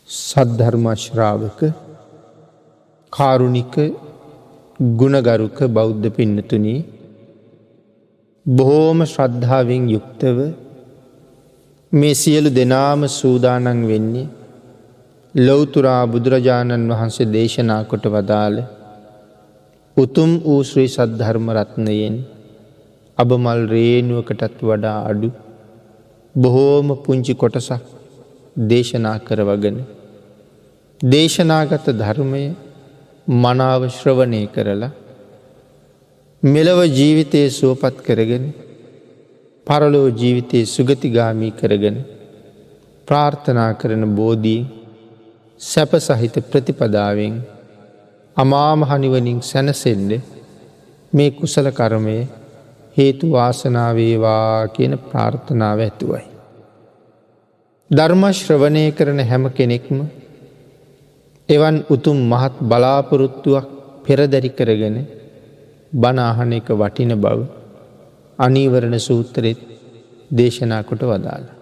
සද්ධර්ම ශ්‍රාවක කාරුණික ගුණගරුක බෞද්ධ පින්නතුනි, බොහෝම ශ්‍රද්ධාවෙන් යුක්තව මේ සියලු දෙනාම සූදානන් වෙන්නේ ලෞතුරා බුදුරජාණන් වහන්සේ දේශනා කොට වදාළ උතුම් වූ ශ්‍රී සද්ධර්ම රත්නයෙන් අබමල් රේණුවකටත් වඩා අඩු බොහෝම පුංචි කොටසක් දේශනා කරවගෙන දේශනාගත ධර්මය මනාව ශ්‍රවණය කරලා මෙලව ජීවිතයේ සුවපත් කරගෙන පරලොව ජීවිතයේ සුගතිගාමී කරගෙන ප්‍රාර්ථනා කරන බෝධියෙන් සැප සහිත ප්‍රතිපදාවෙන් අමා මහ නිවනින් සැනසෙන්න මේ කුසල කර්මය හේතු වාසනා වේවා කියන ප්‍රාර්ථනාව ඇතුවයි. ධර්ම ශ්‍රවණය කරන හැම කෙනෙක්ම එවන් උතුම් මහත් බලාපොරොත්තුවක් පෙරදරි කරගෙන බණ අහන එක වටින බව අනීවරණ සූත්‍රෙත් දේශනා කොට වදාළා.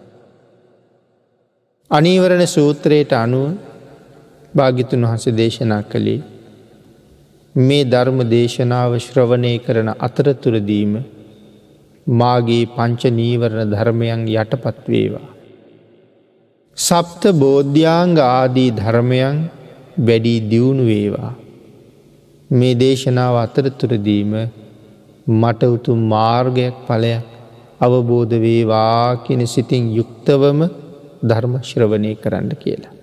අනීවරණ සූත්‍රයට අනුව භාග්‍යවතුන් වහන්සේ දේශනා කළේ මේ ධර්ම දේශනාව ශ්‍රවණය කරන අතරතුරදීම මාගේ පංච නීවරණ ධර්මයන් යටපත් වේවා. සප්ත බෝධ්‍යාංග ආදී ධර්මයන් වැඩි දියුණු වේවා. මේ දේශනාව අතරතුරදීම මට උතුම් මාර්ගයක් ඵලයක් අවබෝධ වේවා කියන සිතින් යුක්තවම ධර්ම ශ්‍රවණය කරන්න කියලා.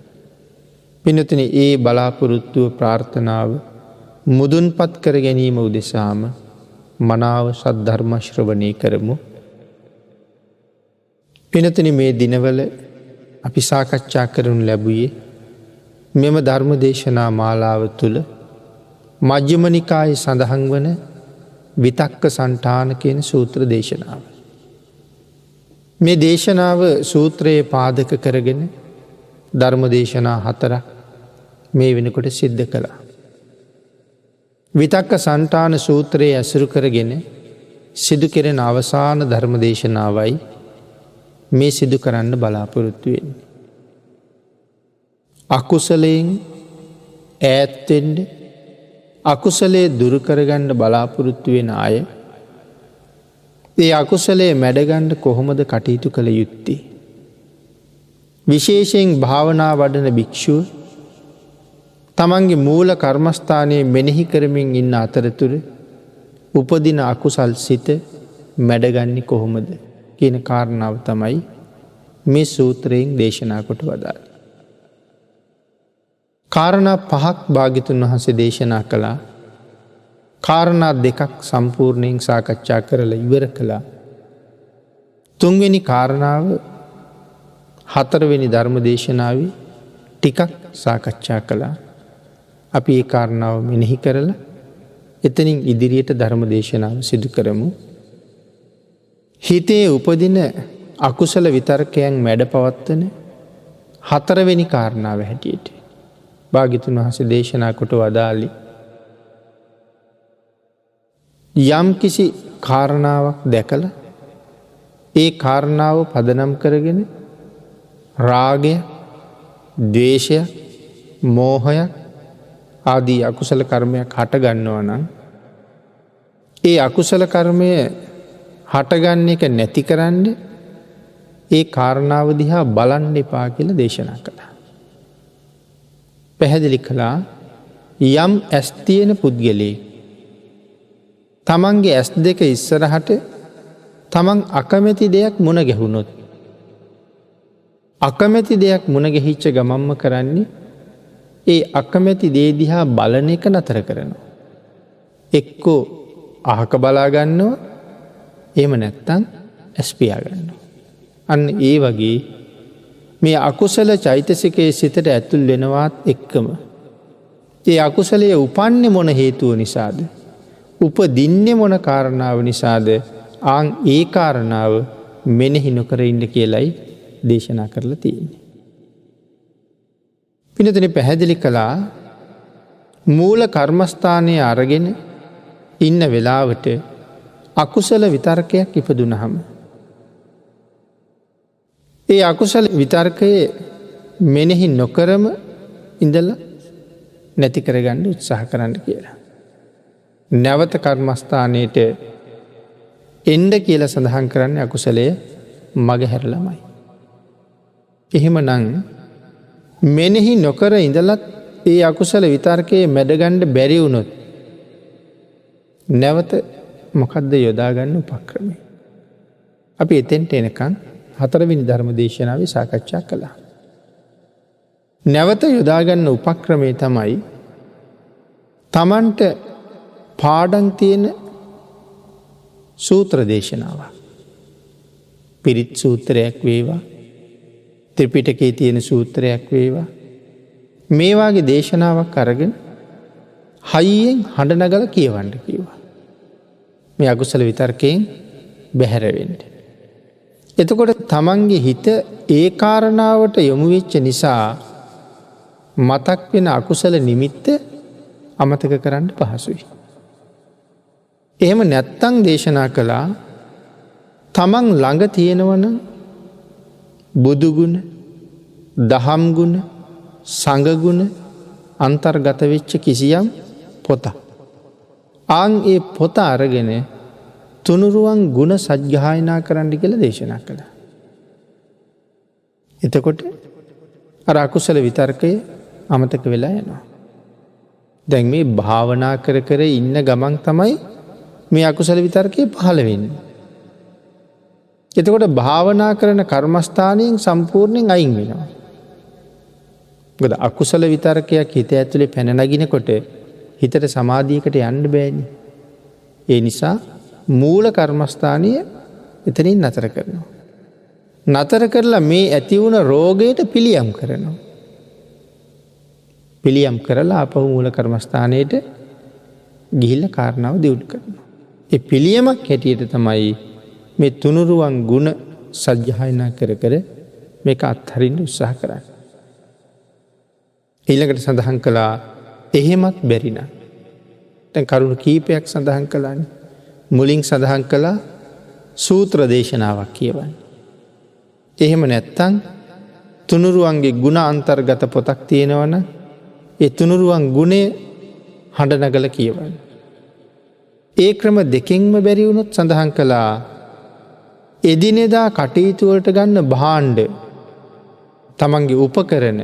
පින්වතුනි, ඒ බලාපොරොත්තුව ප්‍රාර්ථනාව මුදුන්පත් කර ගැනීම උදෙසාම මනාව සද්ධර්ම ශ්‍රවණය කරමු. පින්වතුනි, මේ දිනවල අපි සාකච්ඡා කරනු ලැබුවේ මෙම ධර්ම දේශනා මාලාව තුළ මජ්ක්‍ධිම නිකායේ සඳහන් වන විතක්ක සණ්ඨාන කියන සූත්‍ර දේශනාව. මේ දේශනාව සූත්‍රයේ පාදක කරගෙන ධර්ම දේශනා 4ක් මේ වෙනකොට සිද්ධ කළා. විතක්ක සණ්ඨාන සූත්‍රයේ ඇසුරු කරගෙන සිදු කෙරෙන අවසාන ධර්ම දේශනාවයි මේ සිදු කරන්න බලාපොරොත්තු වෙන්නේ. අකුසලයෙන් ඈත් වෙන්න, අකුසලයේ දුරු කරගන්න බලාපොරොත්තු වෙන අය ඒ අකුසලයේ මැඩගන්න කොහොමද කටයුතු කළ යුත්තේ? විශේෂයෙන් භාවනා වඩන භික්ෂුව තමන්ගේ මූල කර්මස්ථානයේ මෙනෙහි කරමින් ඉන්න අතරතුර උපදින අකුසල් සිත මැඩගන්නේ කොහොමද කියන කාරණාව තමයි මේ සූත්‍රයෙන් දේශනා කොට වදාළේ. කාරණා 5ක් භාග්‍යවතුන් වහන්සේ දේශනා කළා. කාරණා 2ක් සම්පූර්ණයෙන් සාකච්ඡා කරලා ඉවර කළා. 3 වෙනි කාරණාව 4 වෙනි ධර්ම දේශනාවේ ටිකක් සාකච්ඡා කළා. අපි ඒ කාරණාව මෙනෙහි කරලා එතනින් ඉදිරියට ධර්ම දේශනාව සිදු කරමු. හිතේ උපදින අකුසල විතර්කයන් මැඩපවත්වන 4 වෙනි කාරණාව හැටියට භාග්‍යවතුන් වහන්සේ දේශනා කොට වදාළේ යම් කිසි කාරණාවක් දැකලා ඒ කාරණාව පදනම් කරගෙන රාගය, ද්වේෂය, මෝහය ආදී අකුසල කර්මයක් හට ගන්නවා නම් ඒ අකුසල කර්මය හටගන්න එක නැති කරන්න ඒ කාරණාව දිහා බලන්න එපා කියලා දේශනා කළා. පැහැදිලි කළා යම් ඇස් තියෙන පුද්ගලයෙක් තමන්ගේ ඇස් දෙක ඉස්සරහට තමන් අකමැති දෙයක් මුණ ගැහුණොත් අකමැති දෙයක් මුණ ගැහිච්ච ගමම්ම කරන්නේ ඒ අකමැති දේ දිහා බලන එක නතර කරනවා. එක්කෝ අහක බලා ගන්නවා, එහෙම නැත්තම් ඇස් පියා ගන්නවා. අන්න ඒ වගේ මේ අකුසල චෛතසිකයේ සිතට ඇතුල් වෙනවත් එක්කම ඒ අකුසලයේ උපන්නේ මොන හේතුව නිසාද? උපදින්නේ මොන කාරණාව නිසාද? ආන් ඒ කාරණාව මෙනෙහි නොකර ඉන්න කියලයි දේශනා කරලා තියෙන්නේ. පින්වතුනි, පැහැදිලි කළා මූල කර්මස්ථානයේ අරගෙන ඉන්න වෙලාවට අකුසල විතර්කයක් ඉපදුනහම ඒ අකුසල විතර්කයේ මෙනෙහි නොකරම ඉඳලා නැති කරගන්න උත්සාහ කරන්න කියලා. නැවත කර්මස්ථානයට එන්ඩ කියල සඳහන් කරන්න අකුසලය මගහැරලමයි. එහෙමනං මෙනෙහි නොකර ඉඳලත් ඒ අකුසල විතර්කයේ මැඩගණ්ඩ බැරිවුණොත් නැවත මොකක්ද යොදාගන්න උපක්‍රමය. අපි එතෙන්ට එනකං 4 වෙනි ධර්ම දේශනාව සාකච්ඡා කළා. නැවත යොදාගන්න උපක්‍රමය තමයි තමන්ට පාඩම් තියෙන සූත්‍ර දේශනාව. පිරිත් සූත්‍රයක් වේවා, ත්‍රිපිටකයේ තියෙන සූත්‍රයක් වේවා, මේවාගේ දේශනාවක් අරගෙන හයියෙන් හඬ නගලා කියවන්න කිව්වා. මේ අකුසල විතර්කයෙන් බැහැර වෙන්න. එතකොට තමන්ගේ හිත ඒ කාරණාවට යොමු වෙච්ච නිසා මතක් වෙන අකුසල නිමිත්ත අමතක කරන්න පහසුයි. එහෙම නැත්තං දේශනා කළා තමන් ළඟ තියෙනවන බුදුගුණ, දහම්ගුණ, සංගුණ අන්තර්ගත වෙච්ච කිසියම් පොත. ආන් ඒ පොත අරගෙන තුනුරුවන් ගුණ සජ්්‍යායනා කරන්න කියලා දේශනා කළා. එතකොට අර අකුසල විතර්කය අමතක වෙලා යනවා. දැන් මේ භාවනා කර කර ඉන්න ගමන් තමයි මේ අකුසල විතර්කය පහළ වෙන්න. එතකොට භාවනා කරන කර්මස්ථානයෙන් සම්පූර්ණයෙන් අයින් වෙනවා. ගොද අකුසල විතර්කයක් හිත ඇතුළේ පැනනගිනකොට හිතට සමාධියකට යන්න බෑනි. ඒ නිසා මූල කර්මස්ථානය එතනින් නතර කරනවා. නතර කරලා මේ ඇතිවුණ රෝගයට පිළියම් කරනවා. පිළියම් කරලා අපහු මූල කර්මස්ථානයට ගිහිල්ල කාරණාව දියුණු කරනවා. ඒ පිළියමක් හැටියට තමයි මේ තුනුරුවන් ගුණ සජ්්‍යායනා කර කර මේක අත්හරින්න උත්සාහ කරන්න. ඊළඟට සඳහන් කළා එහෙමත් බැරින. තැන් කරුණු කීපයක් සඳහන් කළාන. මුලින් සඳහන් කළා සූත්‍ර දේශනාවක් කියවන්න. එහෙම නැත්තං තුනුරුවන්ගේ ගුණ අන්තර්ගත පොතක් තියෙනවන ඒ තුනුරුවන් ගුණේ හඬ නගල කියවන්න. ඒ ක්‍රම දෙකෙන්ම බැරිවුණොත් සඳහන් කළා එදිනෙදා කටයුතුවලට ගන්න භාණ්ඩ තමන්ගේ උපකරන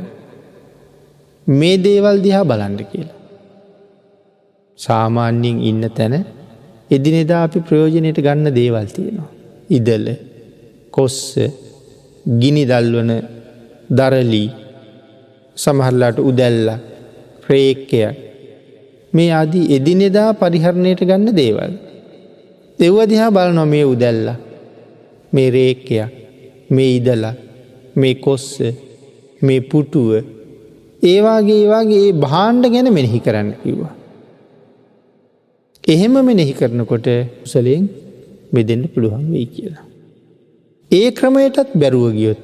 මේ දේවල් දිහා බලන්ඩ කියලා. සාමාන්‍යයෙන් ඉන්න තැන එදිනෙදා අපි ප්‍රයෝජනයට ගන්න දේවල් තියෙනවා. ඉදල, කොස්ස, ගිනි දල්වන දරලි, සමහරලාට උදැල්ල, ප්‍රේක්කය මේ ආදී එදිනෙදා පරිහරණයට ගන්න දේවල්. එව්ව දිහා බලනවා මේ උදැල්ල, මේ රේක්කය, මේ ඉදල, මේ කොස්ස, මේ පුටුව ඒවාගේ ඒ භාණ්ඩ ගැන මෙනෙහි කරන්න කිව්වා. එහෙම මෙනෙහි කරනකොට කුසලයෙන් මෙදෙන්න පුළුවන් වෙයි කියලා. ඒ ක්‍රමයටත් බැරුව ගියොත්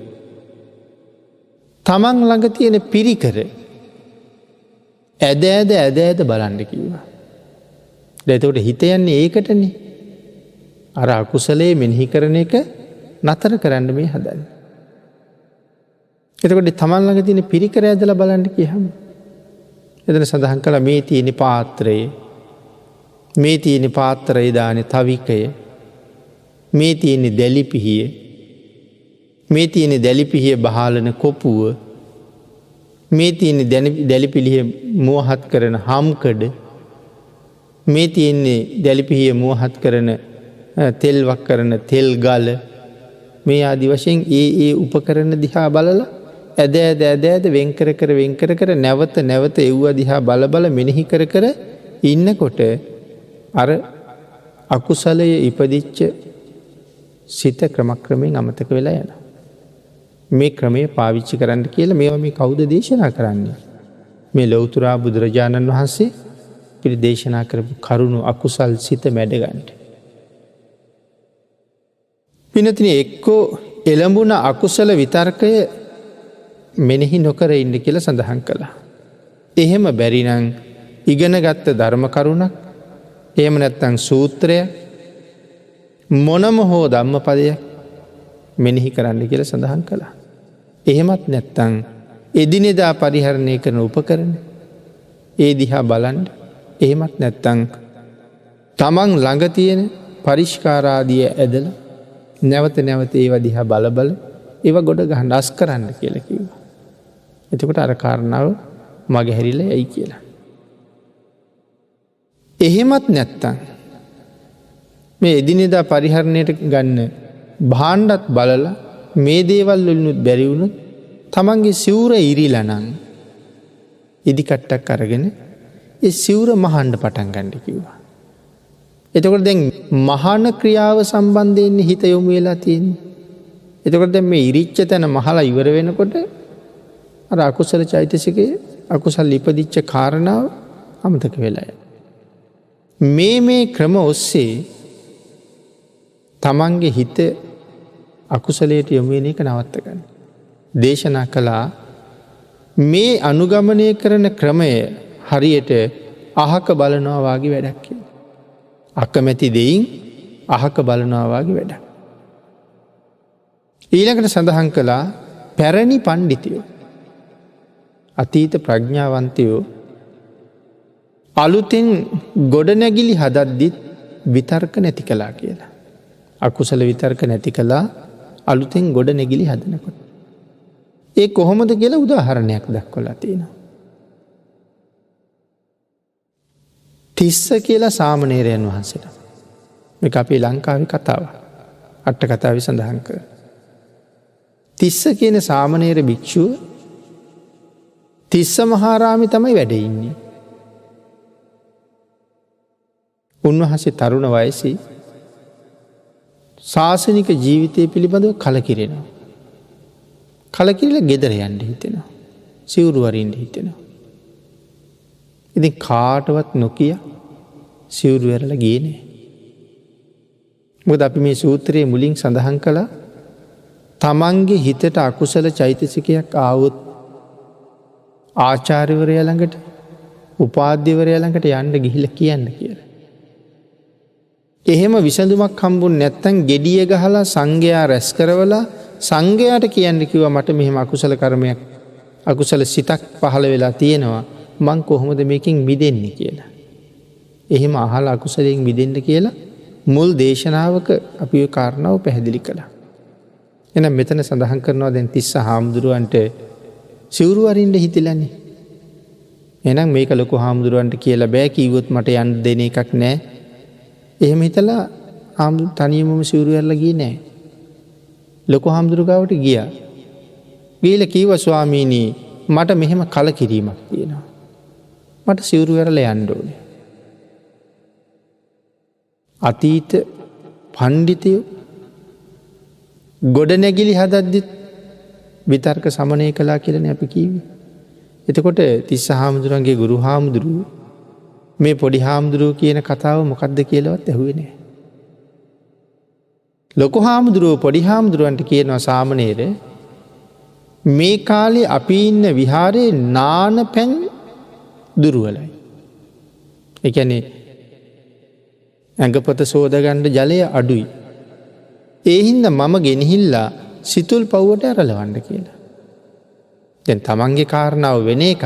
තමන් ළඟ තියෙන පිරිකර ඇද බලන්න කිව්වා. එතකොට හිත යන්නේ ඒකටනේ. අර අකුසලයේ මෙනෙහි කරන එක නතර කරන්න මේ හදන්නේ. එතකොට තමන් ළඟ තියෙන පිරිකර ඇදලා බලන්න කියහම එතන සඳහන් කළා මේ තියෙන පාත්‍රයේ, මේ තියෙන පාත්‍රයේ දාන තවිකය, මේ තියෙන දැලිපිහිය, මේ තියෙන දැලිපිහිය බහලන කොපුව, මේ තියෙන දැලිපිලිය මුවහත් කරන හම්කඩ, මේ තියෙන්නේ දැලිපිහිය මුවහත් කරන තෙල්වක් කරන තෙල් ගල, මේ ආදි වශයෙන් ඒ උපකරණ දිහා බලලා ඇද වෙන්කර කර නැවත එව්ව දිහා බල මෙනෙහි කර ඉන්නකොට අර අකුසලය ඉපදිච්ච සිත ක්‍රමක්‍රමයෙන් අමතක වෙලා යන. මේ ක්‍රමය පාවිච්චි කරන්න කියලා මේවා මේ කවුද දේශනා කරන්නේ? මේ ලෞතුරා බුදුරජාණන් වහන්සේ පිළි දේශනා කරපු කරුණු අකුසල් සිත මැඩගන්නට. පිනතින එක්කෝ එළඹුණ අකුසල විතර්කය මෙනෙහි නොකර ඉන්න කියලා සඳහන් කළා. එහෙම බැරිනං ඉගෙන ගත්ත ධර්ම කරුණක්, එහෙම නැත්තං සූත්‍රය, මොනම හෝ ධම්මපදයක් මෙනෙහි කරන්න කියලා සඳහන් කළා. එහෙමත් නැත්තං එදිනෙදා පරිහරණය කරන උපකරණ ඒ දිහා බලන්න. එහෙමත් නැත්තං තමන් ළඟ තියෙන පරිෂ්කාරාදිය ඇදල නැවත නැවත ඒව දිහා බලබල ඒව ගොඩ ගහන්න අස් කරන්න කියලා කිව්වා. එතකොට අර කාරණාව මගහැරිල යයි කියලා. එහෙමත් නැත්තං මේ එදිනෙදා පරිහරණයට ගන්න භාණ්ඩත් බලලා මේ දේවල් වලිනුත් බැරිවුණුත් තමන්ගේ සිවුර ඉරිලනං ඉදිකට්ටක් අරගෙන ඒ සිවුර මහන්ඩ පටන් ගන්න කිව්වා. එතකොට දැන් මහාන ක්‍රියාව සම්බන්ධයෙන් හිත යොමු වෙලා තියෙන්නේ. එතකොට දැන් මේ ඉරිච්ච තැන මහලා ඉවර වෙනකොට අර අකුසල චෛතසිකයේ අකුසල් ඉපදිච්ච කාරණාව අමතක වෙලා යනවා. මේ ක්‍රම ඔස්සේ තමන්ගේ හිත අකුසලයට යොමු වෙන එක නවත්ත ගන්න. දේශනා කළා මේ අනුගමනය කරන ක්‍රමය හරියට අහක බලනවා වාගේ වැඩක් කියලා. අකමැති දෙයින් අහක බලනවා වාගේ වැඩක්. ඊළඟට සඳහන් කළා පැරණි පණ්ඩිතයෝ අතීත ප්‍රඥාවන්තයෝ අලුතෙන් ගොඩනැගිලි හදද්දිත් විතර්ක නැති කළා කියලා. අකුසල විතර්ක නැති කළා අලුතෙන් ගොඩනැගිලි හදනකොට. ඒ කොහොමද කියලා උදාහරණයක් දක්වලා තියෙනවා. තිස්ස කියලා සාමණේරයන් වහන්සේට. මේක අපේ ලංකාවේ කතාව. අට කතාවේ සඳහන් කර. තිස්ස කියන සාමණේර භික්ෂුව තිස්ස මහාරාමේ තමයි වැඩ ඉන්නේ. උන්වහන්සේ තරුණ වයසේ ශාසනික ජීවිතය පිළිබඳව කලකිරෙනවා. කලකිරිලා ගෙදර යන්න හිතෙනවා. සිවුරු වරින්න හිතෙනවා. ඉතින් කාටවත් නොකිය සිවුරු ඇරලා ගියේ නෑ. මොකද අපි මේ සූත්‍රයේ මුලින් සඳහන් කළා තමන්ගේ හිතට අකුසල චෛතසිකයක් ආවොත් ආචාර්යවරයා ළඟට උපාධ්‍යවරයා ළඟට යන්න ගිහිල්ලා කියන්න කියලා. එහෙම විසඳුමක් හම්බුනේ නැත්තම් gediya ගහලා සංඝයා රැස් කරවලා සංඝයාට කියන්න කිව්වා මට මෙහෙම අකුසල කර්මයක් අකුසල සිතක් පහළ වෙලා තියෙනවා මං කොහොමද මේකෙන් මිදෙන්නේ කියලා. එහෙම අහලා අකුසලයෙන් මිදෙන්න කියලා මුල් දේශනාවක අපි ඒ කාරණාව පැහැදිලි කළා. එහෙනම් මෙතන සඳහන් කරනවා දැන් තිස්ස හාමුදුරුවන්ට සිවුරු වරින්න හිතිලානේ. එහෙනම් මේක ලොකු හාමුදුරුවන්ට කියලා බෑ කිව්වොත් මට යන්න දෙන එකක් නෑ. එහෙම හිතලා තනියමම සිවුරු ඇරලා ගියේ නෑ. ලොකු හාමුදුරුවෝ ගාවට ගියා. ගිහලා කිව්වා ස්වාමීනි මට මෙහෙම කලකිරීමක් තියෙනවා. මට සිවුරු ඇරලා යන්න ඕනේ. අතීත පණ්ඩිතයෝ ගොඩනැගිලි හදද්දිත් විතර්ක සමනය කළා කියලානේ අපි කිව්වේ. එතකොට තිස්ස හාමුදුරන්ගේ ගුරු හාමුදුරුවෝ මේ පොඩි හාමුදුරුවෝ කියන කතාව මොකක්ද කියලාවත් ඇහුවේ නැහැ. ලොකු හාමුදුරුවෝ පොඩි හාමුදුරුවන්ට කියනවා සාමණේර මේ කාලේ අපි ඉන්න විහාරේ නාන පැන් දුර්වලයි. ඒ කියන්නේ ඇඟපත සෝදගන්න ජලය අඩුයි. ඒ හින්දා මම ගෙනහිල්ලා සිතුල් පව්වට ඇරලවන්න කියලා. දැන් තමන්ගේ කාරණාව වෙන එකක්.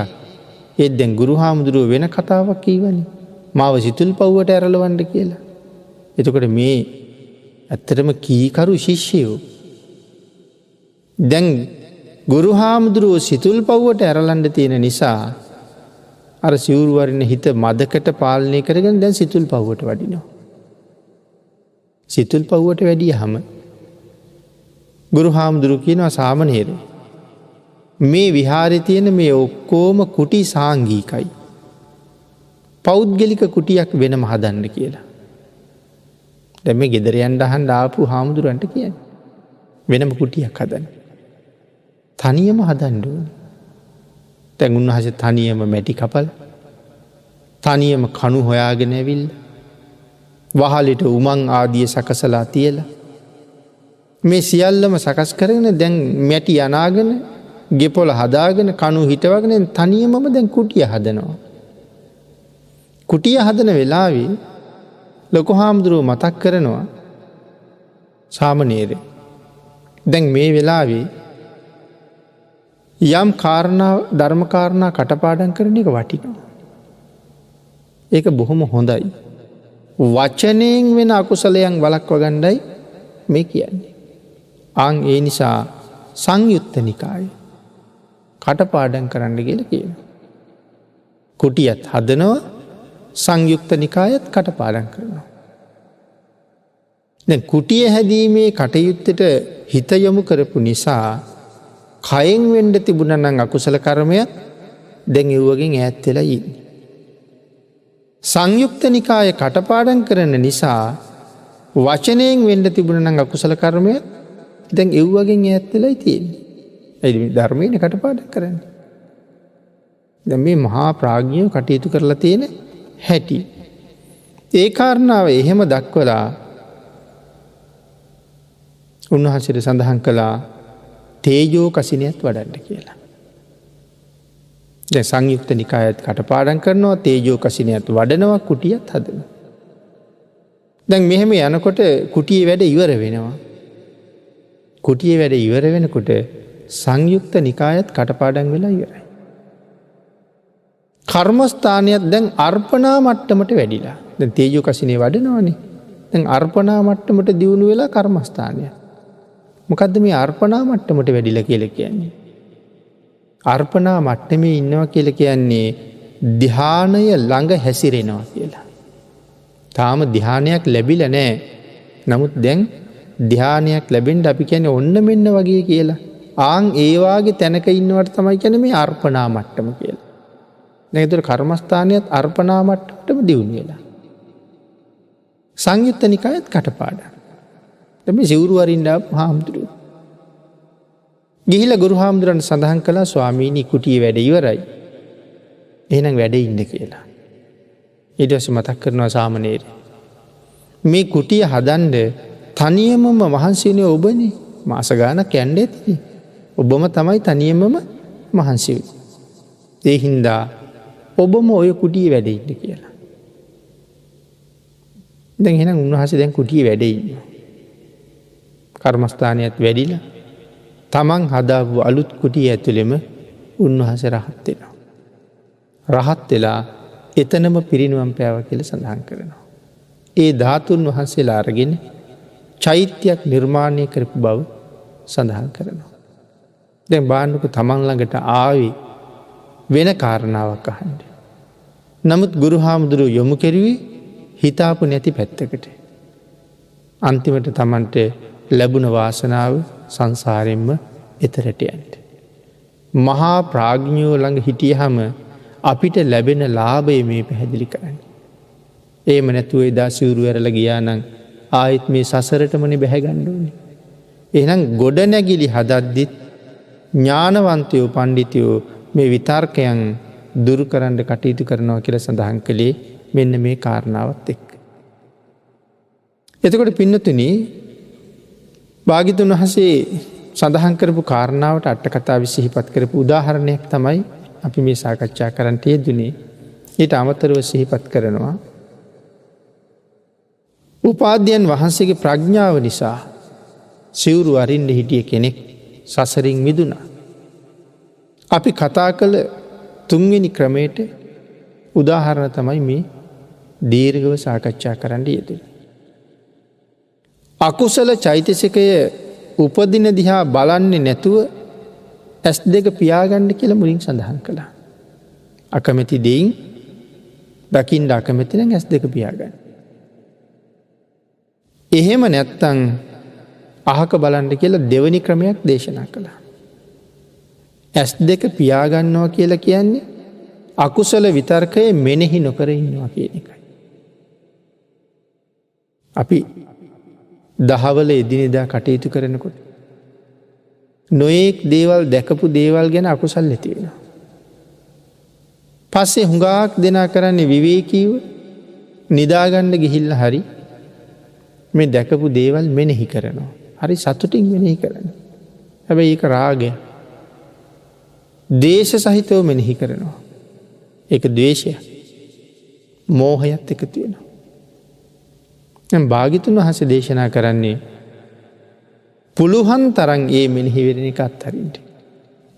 ඒත් දැන් ගුරු හාමුදුරුවෝ වෙන කතාවක් කියවනේ. මාව සිතුල් පව්වට ඇරලවන්න කියලා. එතකොට මේ ඇත්තටම කීකරු ශිෂ්‍යයෝ දැන් ගුරු හාමුදුරුවෝ සිතුල් පව්වට ඇරලන්න තියෙන නිසා අර සිවුරු වරින්න හිත මදකට පාලනය කරගෙන දැන් සිතුල් පව්වට වඩිනවා. සිතුල් පව්වට වැඩියහම ගුරු හාමුදුරුවෝ කියනවා සාමණේර මේ විහාරේ තියෙන මේ ඔක්කොම කුටි සාංගිකයි. පෞද්ගලික කුටියක් වෙනම හදන්න කියලා. දැන් මේ ගෙදර යන්න අහන්න ආපු හාමුදුරන්ට කියන්නේ වෙනම කුටියක් හදන්න. තනියම හදන්න ඕනේ. දැන් උන්වහන්සේ තනියම මැටි කපල තනියම කණු හොයාගෙන ඇවිල්ලා වහලෙට උමං ආදිය සකසලා තියලා මේ සියල්ලම සකස් කරගෙන දැන් මැටි අනාගෙන ගෙපොළ හදාගෙන කණු හිටවගෙන තනියමම දැන් කුටිය හදනවා. කුටිය හදන වෙලාවේ ලොකු හාමුදුරුවෝ මතක් කරනවා සාමණේර දැන් මේ වෙලාවේ යම් ධර්මකාරණා කටපාඩම් කරන එක වටිනවා. ඒක බොහොම හොඳයි. වචනයෙන් වෙන අකුසලයන් වළක්ව ගන්නයි මේ කියන්නේ. ඒ නිසා සංයුත්ත නිකාය කටපාඩම් කරන්න කියලා කියනවා. කුටියත් හදනවා, සංයුක්ත නිකායත් කටපාඩම් කරනවා. දැන් කුටිය හැදීමේ කටයුත්තට හිත යොමු කරපු නිසා කයෙන් වෙන්න තිබුණා නම් අකුසල කර්මයක් දැන් ඒවගෙන් ඈත් වෙලා ඉන්නේ. සංයුක්ත නිකාය කටපාඩම් කරන නිසා වචනයෙන් වෙන්න තිබුණා නම් අකුසල කර්මයක් දැන් ඒවගෙන් ඈත් වෙලා තියෙන්නේ. ඒ ධර්මයෙන් කටපාඩම් කරන්නේ. දැන් මේ මහා ප්‍රඥයෝ කටයුතු කරලා තියෙන හැටි. ඒ කාරණාව එහෙම දක්වලා උන්වහන්සේට සඳහන් කළා තේජෝ කසිනියත් වඩන්න කියලා. දැන් සංයුක්ත නිකායත් කටපාඩම් කරනවා, තේජෝ කසිනියත් වඩනවා, කුටියත් හදනවා. දැන් මෙහෙම යනකොට කුටියේ වැඩ ඉවර වෙනවා. කුටියේ වැඩ ඉවර වෙනකොට සංයුක්ත නිකායත් කටපාඩම් වෙලා ඉවරයි. කර්මස්ථානයත් දැන් අර්පණා මට්ටමට වැඩිලා. දැන් තේජෝ කසිනේ වඩනවනේ. දැන් අර්පණා මට්ටමට දියුණු වෙලා කර්මස්ථානය. මොකද්ද මේ අර්පණා මට්ටමට වැඩිලා කියලා කියන්නේ? අර්පණා මට්ටමේ ඉන්නවා කියලා කියන්නේ ධානය ළඟ හැසිරෙනවා කියලා. තාම ධානයක් ලැබිලා නැහැ. නමුත් දැන් ධානයක් ලැබෙන්න අපි කියන්නේ ඔන්න මෙන්න වගේ කියලා. ඒ වාගේ තැනක ඉන්නවට තමයි කියන්නේ මේ අර්පණා මට්ටම කියලා. දැන් ඒතර කර්මස්ථානියත් අර්පණා මට්ටමටම දියුණු වෙලා. සංයුත්ත නිකායත් කටපාඩම්. දැන් මේ සිවුරු වරින්න හාමුදුරුවෝ ගිහිලා ගුරු හාමුදුරන් සඳහන් කළා ස්වාමීනි කුටියේ වැඩ ඉවරයි. එහෙනම් වැඩ ඉන්න කියලා. ඊට පස්සේ මතක් කරනවා සාමණේර මේ කුටිය හදන්න තනියමම මහන්සි වෙන්නේ ඔබනේ. මාස ගාණක් යන්නේ ඇතිනේ. ඔබම තමයි තනියමම මහන්සි වෙන්නේ. ඒ හින්දා ඔබම ඔය කුටියේ වැඩ ඉන්න කියලා. දැන් එහෙනම් උන්වහන්සේ දැන් කුටියේ වැඩ ඉන්නවා. කර්මස්ථානියත් වැඩිලා තමන් හදාපු අලුත් කුටිය ඇතුළෙම උන්වහන්සේ රහත් වෙනවා. රහත් වෙලා එතනම පිරිනුවම් පෑවා කියලා සඳහන් කරනවා. ඒ ධාතුන් වහන්සේලා අරගෙන චෛත්‍යයක් නිර්මාණය කරපු බව සඳහන් කරනවා. දැන් බාන්නක තමන් ළඟට ආවේ වෙන කාරණාවක් අහන්න. නමුත් ගුරු හාමුදුරුවෝ යොමු කෙරුවේ හිතාපු නැති පැත්තකට. අන්තිමට තමන්ට ලැබුණ වාසනාව සංසාරයෙන්ම එතරට යන්න. මහා ප්‍රඥයෝ ළඟ හිටියහම අපිට ලැබෙන ලාභය මේ පැහැදිලි කරන්නේ. එහෙම නැතුව එදා සිවුරු ඇරලා ගියා නම් ආයෙත් මේ සසරටමනේ බැහැ ගන්න ඕනේ. එහෙනම් ගොඩනැගිලි හදද්දිත් ඥානවන්තයෝ පඬිතුයෝ මේ විතර්කයන් දුරු කරන්න කටයුතු කරනවා කියලා සඳහන් කළේ මෙන්න මේ කාරණාවත් එක්ක. එතකොට පින්නතුනි භාග්‍යවතුන් වහන්සේ සඳහන් කරපු කාරණාවට අට කතාව සිහිපත් කරපු උදාහරණයක් තමයි අපි මේ සාකච්ඡා කරන්නට යෙදුනේ. ඊට අමතරව සිහිපත් කරනවා උපාධ්‍යයන් වහන්සේගේ ප්‍රඥාව නිසා සිවුරු අරින්න හිටිය කෙනෙක් සසරින් මිදුණා. අපි කතා කළ තුන්වෙනි ක්‍රමයට උදාහරණ තමයි මේ දීර්ඝව සාකච්ඡා කරන්න යෙදුනේ. අකුසල චෛතසිකය උපදින දිහා බලන්නේ නැතුව ඇස් දෙක පියාගන්න කියලා මුලින් සඳහන් කළා. අකමැති දෙයින් දකින්න අකමැති නම් ඇස් දෙක පියාගන්න. එහෙම නැත්තම් අහක බලන්න කියලා දෙවෙනි ක්‍රමයක් දේශනා කළා. ඇස් දෙක පියාගන්නවා කියලා කියන්නේ අකුසල විතර්කය මෙනෙහි නොකර ඉන්නවා කියන එකයි. අපි දහවල එදිනෙදා කටයුතු කරනකොට නොයෙක් දේවල් දැකපු දේවල් ගැන අකුසල් ඇති වෙනවා. පස්සේ හුඟක් දෙනා කරන්නේ විවේකීව නිදාගන්න ගිහිල්ලා හරි මේ දැකපු දේවල් මෙනෙහි කරනවා. හරි සතුටින් මෙනෙහි කරනවා. හැබැයි ඒක රාගය. ද්වේෂ සහිතව මෙනෙහි කරනවා. ඒක ද්වේෂය. මෝහයත් එකතු වෙනවා. දැන් භාග්‍යවතුන් වහන්සේ දේශනා කරන්නේ පුළුවන් තරම් ඒ මෙනෙහි වෙන එක අත්හරින්න.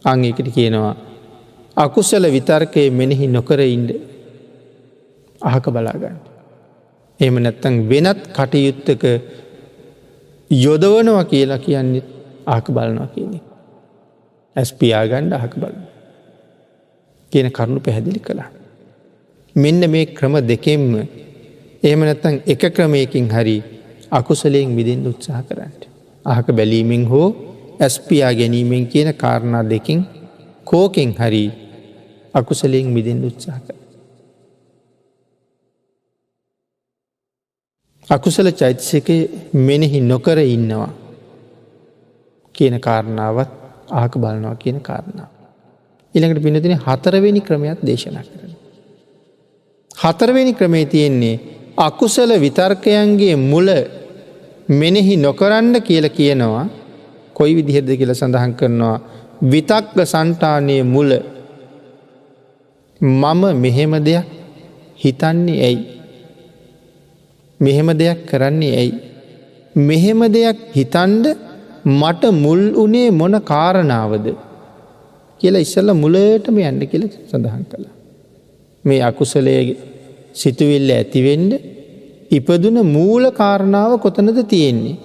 අංගේකට කියනවා අකුසල විතර්කයේ මෙනෙහි නොකර ඉන්න අහක බලාගන්න. එහෙම නැත්තම් වෙනත් කටයුත්තක යොදවනවා කියලා කියන්නේ අහක බලනවා කියන්නේ. ඇස් පියාගන්න අහක බලනවා කියන කරුණු පැහැදිලි කළා. මෙන්න මේ ක්‍රම දෙකෙන්ම එහෙම නැත්තම් එක ක්‍රමයකින් හරි අකුසලයෙන් මිදෙන්න උත්සාහ කරන්න. අහක බැලීමෙන් හෝ ඇස් පියා ගැනීමෙන් කියන කාරණා දෙකෙන් කෝකෙන් හරි අකුසලයෙන් මිදෙන්න උත්සාහ කරන්න. අකුසල චෛතසිකයේ මෙනෙහි නොකර ඉන්නවා කියන කාරණාවත් අහක බලනවා කියන කාරණාව. ඊළඟට පින්නතිනේ හතරවෙනි ක්‍රමයක් දේශනා කරනවා. හතරවෙනි ක්‍රමේ තියෙන්නේ අකුසල විතර්කයන්ගේ මුල මෙනෙහි නොකරන්න කියලා කියනවා. කොයි විදිහද කියලා සඳහන් කරනවා විතක්ක සංඨානයේ මුල මම මෙහෙම දෙයක් හිතන්නේ ඇයි? මෙහෙම දෙයක් කරන්නේ ඇයි? මෙහෙම දෙයක් හිතන්ඩ මට මුල් උනේ මොන කාරණාවද කියලා ඉස්සෙල්ලා මුලටම යන්න කියලා සඳහන් කළා. මේ අකුසලයේ සිතුවිල්ල ඇතිවෙන්න ඉපදුන මූල කාරණාව කොතනද තියෙන්නේ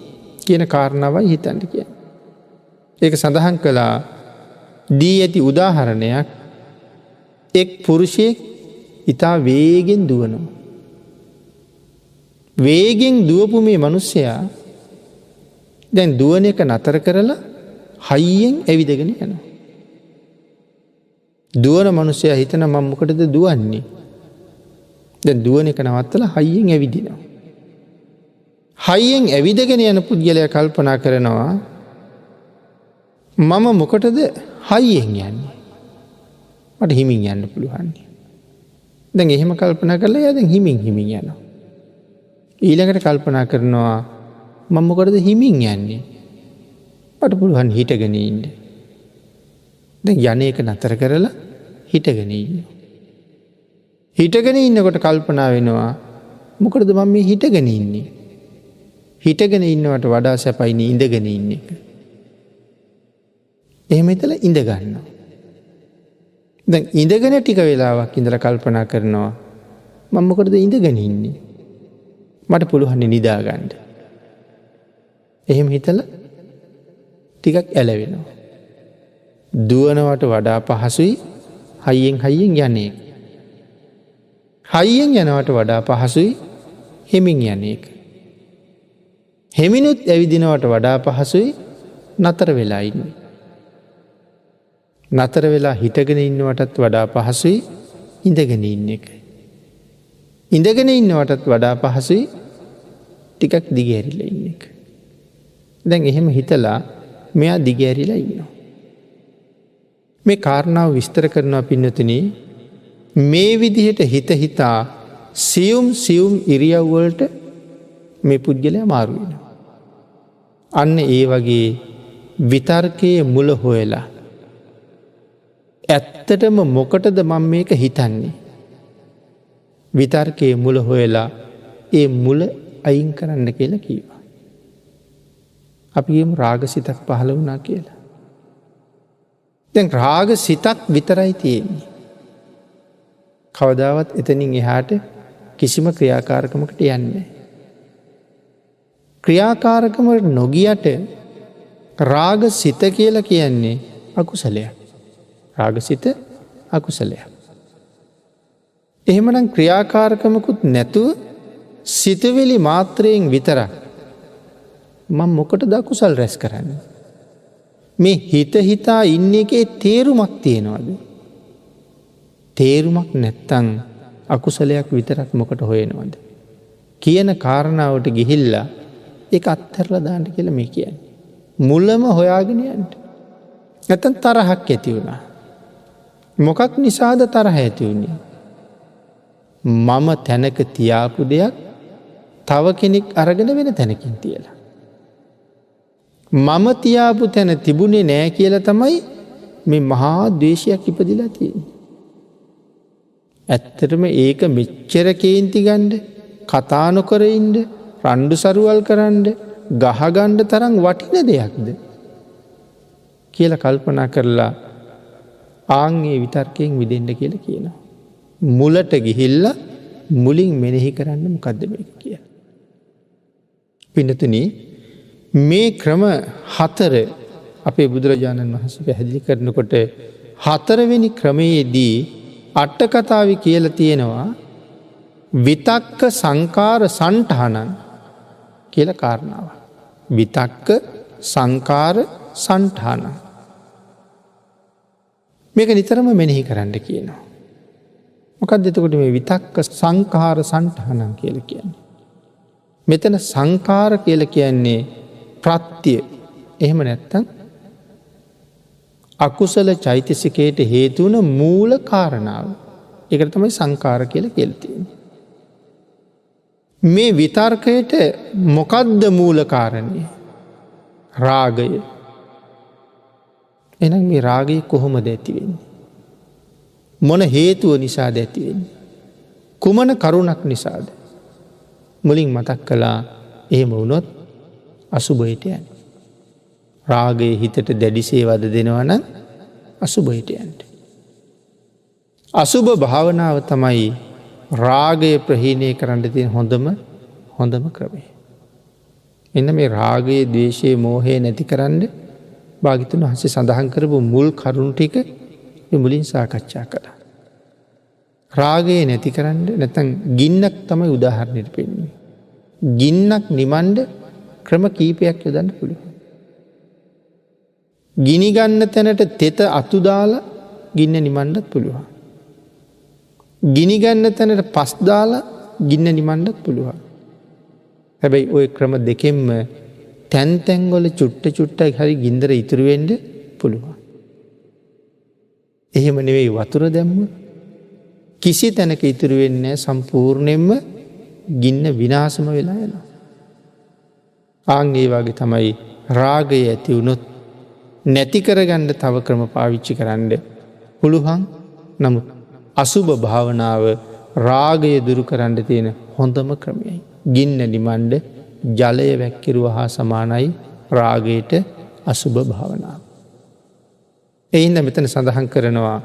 කියන කාරණාවයි හිතන්න කියන්නේ. ඒක සඳහන් කළා දී ඇති උදාහරණයක් එක් පුරුෂයෙක් ඉතා වේගෙන් දුවනවා. වේගෙන් දුවපු මේ මිනිස්සයා දැන් දුවන එක නතර කරලා හයියෙන් ඇවිදගෙන යනවා. දුවන මිනිස්සයා හිතන මම මොකටද දුවන්නේ? දැන් දුවන එක නවත්තලා හයියෙන් ඇවිදිනවා. හයියෙන් ඇවිදගෙන යන පුද්ගලයා කල්පනා කරනවා මම මොකටද හයියෙන් යන්නේ? මට හිමින් යන්න පුළුවන්. දැන් එහෙම කල්පනා කරලා එයා දැන් හිමින් යනවා. ඊළඟට කල්පනා කරනවා මම මොකටද හිමින් යන්නේ? මට පුළුවන් හිටගෙන ඉන්න. දැන් යන්නේ එක නතර කරලා හිටගෙන ඉන්නවා. හිටගෙන ඉන්නකොට කල්පනා වෙනවා මොකටද මම මේ හිටගෙන ඉන්නේ? හිටගෙන ඉන්නවට වඩා සැපයි ඉඳගෙන ඉන්න එක. එහෙම හිතලා ඉඳ ගන්නවා. දැන් ඉඳගෙන ටික වෙලාවක් ඉඳලා කල්පනා කරනවා මම මොකටද ඉඳගෙන ඉන්නේ? මට පුළුවන් නිදා ගන්න. එහෙම හිතලා ටිකක් ඇලවෙනවා. දුවනවට වඩා පහසුයි හයියෙන් යන්නේ. හයියෙන් යනවට වඩා පහසුයි හෙමින් යන්නේ. හෙමිනුත් ඇවිදිනවට වඩා පහසුයි නතර වෙලා ඉන්නේ. නතර වෙලා හිටගෙන ඉන්නවටත් වඩා පහසුයි ඉඳගෙන ඉන්න එක. ඉඳගෙන ඉන්නවටත් වඩා පහසුයි ටිකක් දිගහැරිලා ඉන්න එක. දැන් එහෙම හිතලා මෙයා දිගහැරිලා ඉන්නවා. මේ කාරණාව විස්තර කරනවා පින්නතුනි මේ විදිහට හිතා සියුම් ඉරියව් වලට මේ පුද්ගලයා මාරු වෙනවා. අන්න ඒ වගේ විතර්කයේ මුල හොයලා ඇත්තටම මොකටද මම මේක හිතන්නේ? විතර්කයේ මුල හොයලා ඒ මුල අයින් කරන්න කියලා කිව්වා. අපි කියමු රාගසිතක් පහළ වුණා කියලා. දැන් රාගසිතක් විතරයි තියෙන්නේ. කවදාවත් එතනින් එහාට කිසිම ක්‍රියාකාරකමකට යන්නේ නැහැ. ක්‍රියාකාරකමකට නොගියට රාගසිත කියලා කියන්නේ අකුසලයක්. රාගසිත අකුසලයක්. එහෙමනම් ක්‍රියාකාරකමකුත් නැතුව සිතවිලි මාත්‍රයෙන් විතරක් මම මොකටද අකුසල් රැස් කරන්නේ? මේ හිතා ඉන්න එකේ තේරුමක් තියනවද? තේරුමක් නැත්තම් අකුසලයක් විතරක් මොකට හොයනවද කියන කාරණාවට ගිහිල්ලා ඒක අත්හැරලා දාන්න කියලා මේ කියන්නේ. මුලම හොයාගෙන යන්න. නැත්තම් තරහක් ඇති වුණා. මොකක් නිසාද තරහ ඇති වුණේ? මම තැනක තියාපු දෙයක් තව කෙනෙක් අරගෙන වෙන තැනකින් තියලා. මම තියාපු තැන තිබුණේ නෑ කියලා තමයි මේ මහා ද්වේෂයක් ඉපදිලා තියෙන්නේ. ඇත්තටම ඒක මෙච්චර කේන්ති ගන්න, කතා නොකර ඉන්න, රණ්ඩු සරුවල් කරන්න, ගහගන්න තරම් වටින දෙයක්ද කියලා කල්පනා කරලා ආංගේ විතර්කයෙන් විදෙන්ඩ කියල කියනවා. මුලට ගිහිල්ල මුලින් මෙනෙහි කරන්න මොකක්ද මේක කිය. පිනතුන මේ ක්‍රම 4 අපේ බුදුරජාණන් වහන්සේ පැහැදිලි කරනකොට 4වෙනි ක්‍රමයේදී අට කතාව කියලා තියෙනවා විතක්ක සංකාර සණ්ඨානං කියලා කාරණාව. විතක්ක සංකාර සණ්ඨානං. මේක නිතරම මෙනෙහි කරන්න කියනවා. මොකක්ද එතකොට මේ විතක්ක සංකාර සණ්ඨානං කියලා කියන්නේ. මෙතන සංකාර කියලා කියන්නේ ප්‍රත්‍ය. එහෙම නැත්තම් අකුසල චෛතසිකයට හේතු වන මූල කාරණාව. ඒකට තමයි සංකාර කියලා තියෙන්නේ. මේ විතර්කයට මොකද්ද මූල කාරණය? රාගය. එහෙනම් මේ රාගය කොහොමද ඇති වෙන්නේ? මොන හේතුව නිසාද ඇති වෙන්නේ? කුමන කරුණක් නිසාද? මුලින් මතක් කළා එහෙම වුණොත් අසුබයට යන්නේ. රාගයේ හිතට දැඩිසේ වද දෙනවා නම් අසුබයට යන්න. අසුබ භාවනාව තමයි රාගය ප්‍රහීණය කරන්න තියෙන හොඳම ක්‍රමය. එන්න මේ රාගයේ, ද්වේෂයේ, මෝහය නැති කරන්න භාග්‍යවතුන් වහන්සේ සඳහන් කරපු මුල් කරුණු ටික මුලින් සාකච්ඡා කළා. රාගය නැති කරන්න නැත්නම් ගින්නක් තමයි උදාහරණයට පෙන්වන්නේ. ගින්නක් නිමන්න ක්‍රම කීපයක් යොදන්න පුළුවන්. ගිනි ගන්න තැනට තෙත අතු දාලා ගින්න නිමන්නත් පුළුවන්. ගිනි ගන්න තැනට පස් දාලා ගින්න නිමන්නත් පුළුවන්. හැබැයි ওই ක්‍රම දෙකෙන්ම තැන් තැන් වල චුට්ටක් හරි ගින්දර ඉතුරු වෙන්න පුළුවන්. එහෙම නෙවෙයි වතුර දැම්ම කිසි තැනක ඉතුරු වෙන්නේ සම්පූර්ණයෙන්ම ගින්න විනාශම වෙලා යනවා. ආන් ඒ වගේ තමයි රාගය ඇති වුණොත් නැති කරගන්න තව ක්‍රම පාවිච්චි කරන්න පුළුවන්. නමුත් අසුබ භාවනාව රාගය දුරු කරන්න තියෙන හොඳම ක්‍රමයයි. ගින්න නිමන්න ජලය වැක්කිරුවා හා සමානයි රාගයට අසුබ භාවනාව. එයින්ද මෙතන සඳහන් කරනවා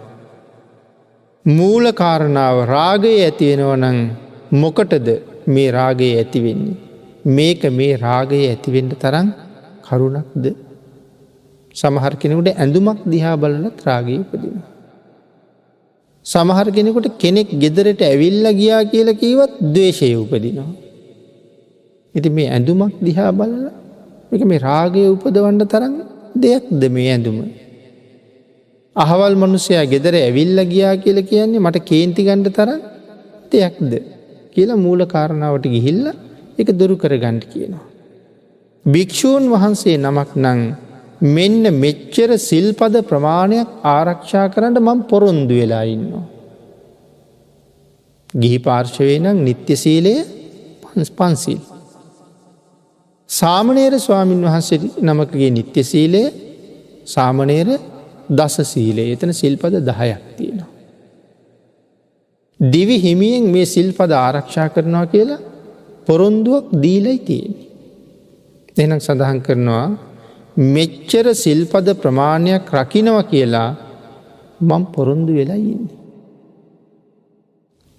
මූල කාරණාව රාගය ඇති වෙනවා නම් මොකටද මේ රාගය ඇති වෙන්නේ? මේක මේ රාගය ඇති වෙන්න තරම් කරුණක්ද? සමහර කෙනෙකුට ඇඳුමක් දිහා බලලත් රාගය උපදිනවා. සමහර කෙනෙකුට කෙනෙක් ගෙදරට ඇවිල්ලා ගියා කියලා කිව්වත් ද්වේෂය උපදිනවා. ඉතින් මේ ඇඳුමක් දිහා බලලා මේක මේ රාගය උපදවන්න තරම් දෙයක්ද මේ ඇඳුම? අහවල් මිනිසයා ගෙදර ඇවිල්ලා ගියා කියලා කියන්නේ මට කේන්ති ගන්න තරම් දෙයක්ද කියලා මූල කාරණාවට ගිහිල්ලා ඒක දුරු කරගන්න කියනවා. භික්ෂූන් වහන්සේ නමක් නම් මෙන්න මෙච්චර සිල්පද ප්‍රමාණයක් ආරක්ෂා කරන්න මම පොරොන්දු වෙලා ඉන්නවා. ගිහි පාර්ශවයේ නම් නිත්‍ය සීලය 500. සාමණේර ස්වාමින් වහන්සේ නමකගේ නිත්‍ය සීලය සාමණේර දස සීලය. එතන සිල්පද 10ක් තියෙනවා. දිවි හිමියෙන් මේ සිල්පද ආරක්ෂා කරනවා කියලා පොරොන්දුවක් දීලයි තියෙන්නේ. එහෙනම් සඳහන් කරනවා මෙච්චර සිල්පද ප්‍රමාණයක් රකින්නවා කියලා මම පොරොන්දු වෙලා ඉන්නේ.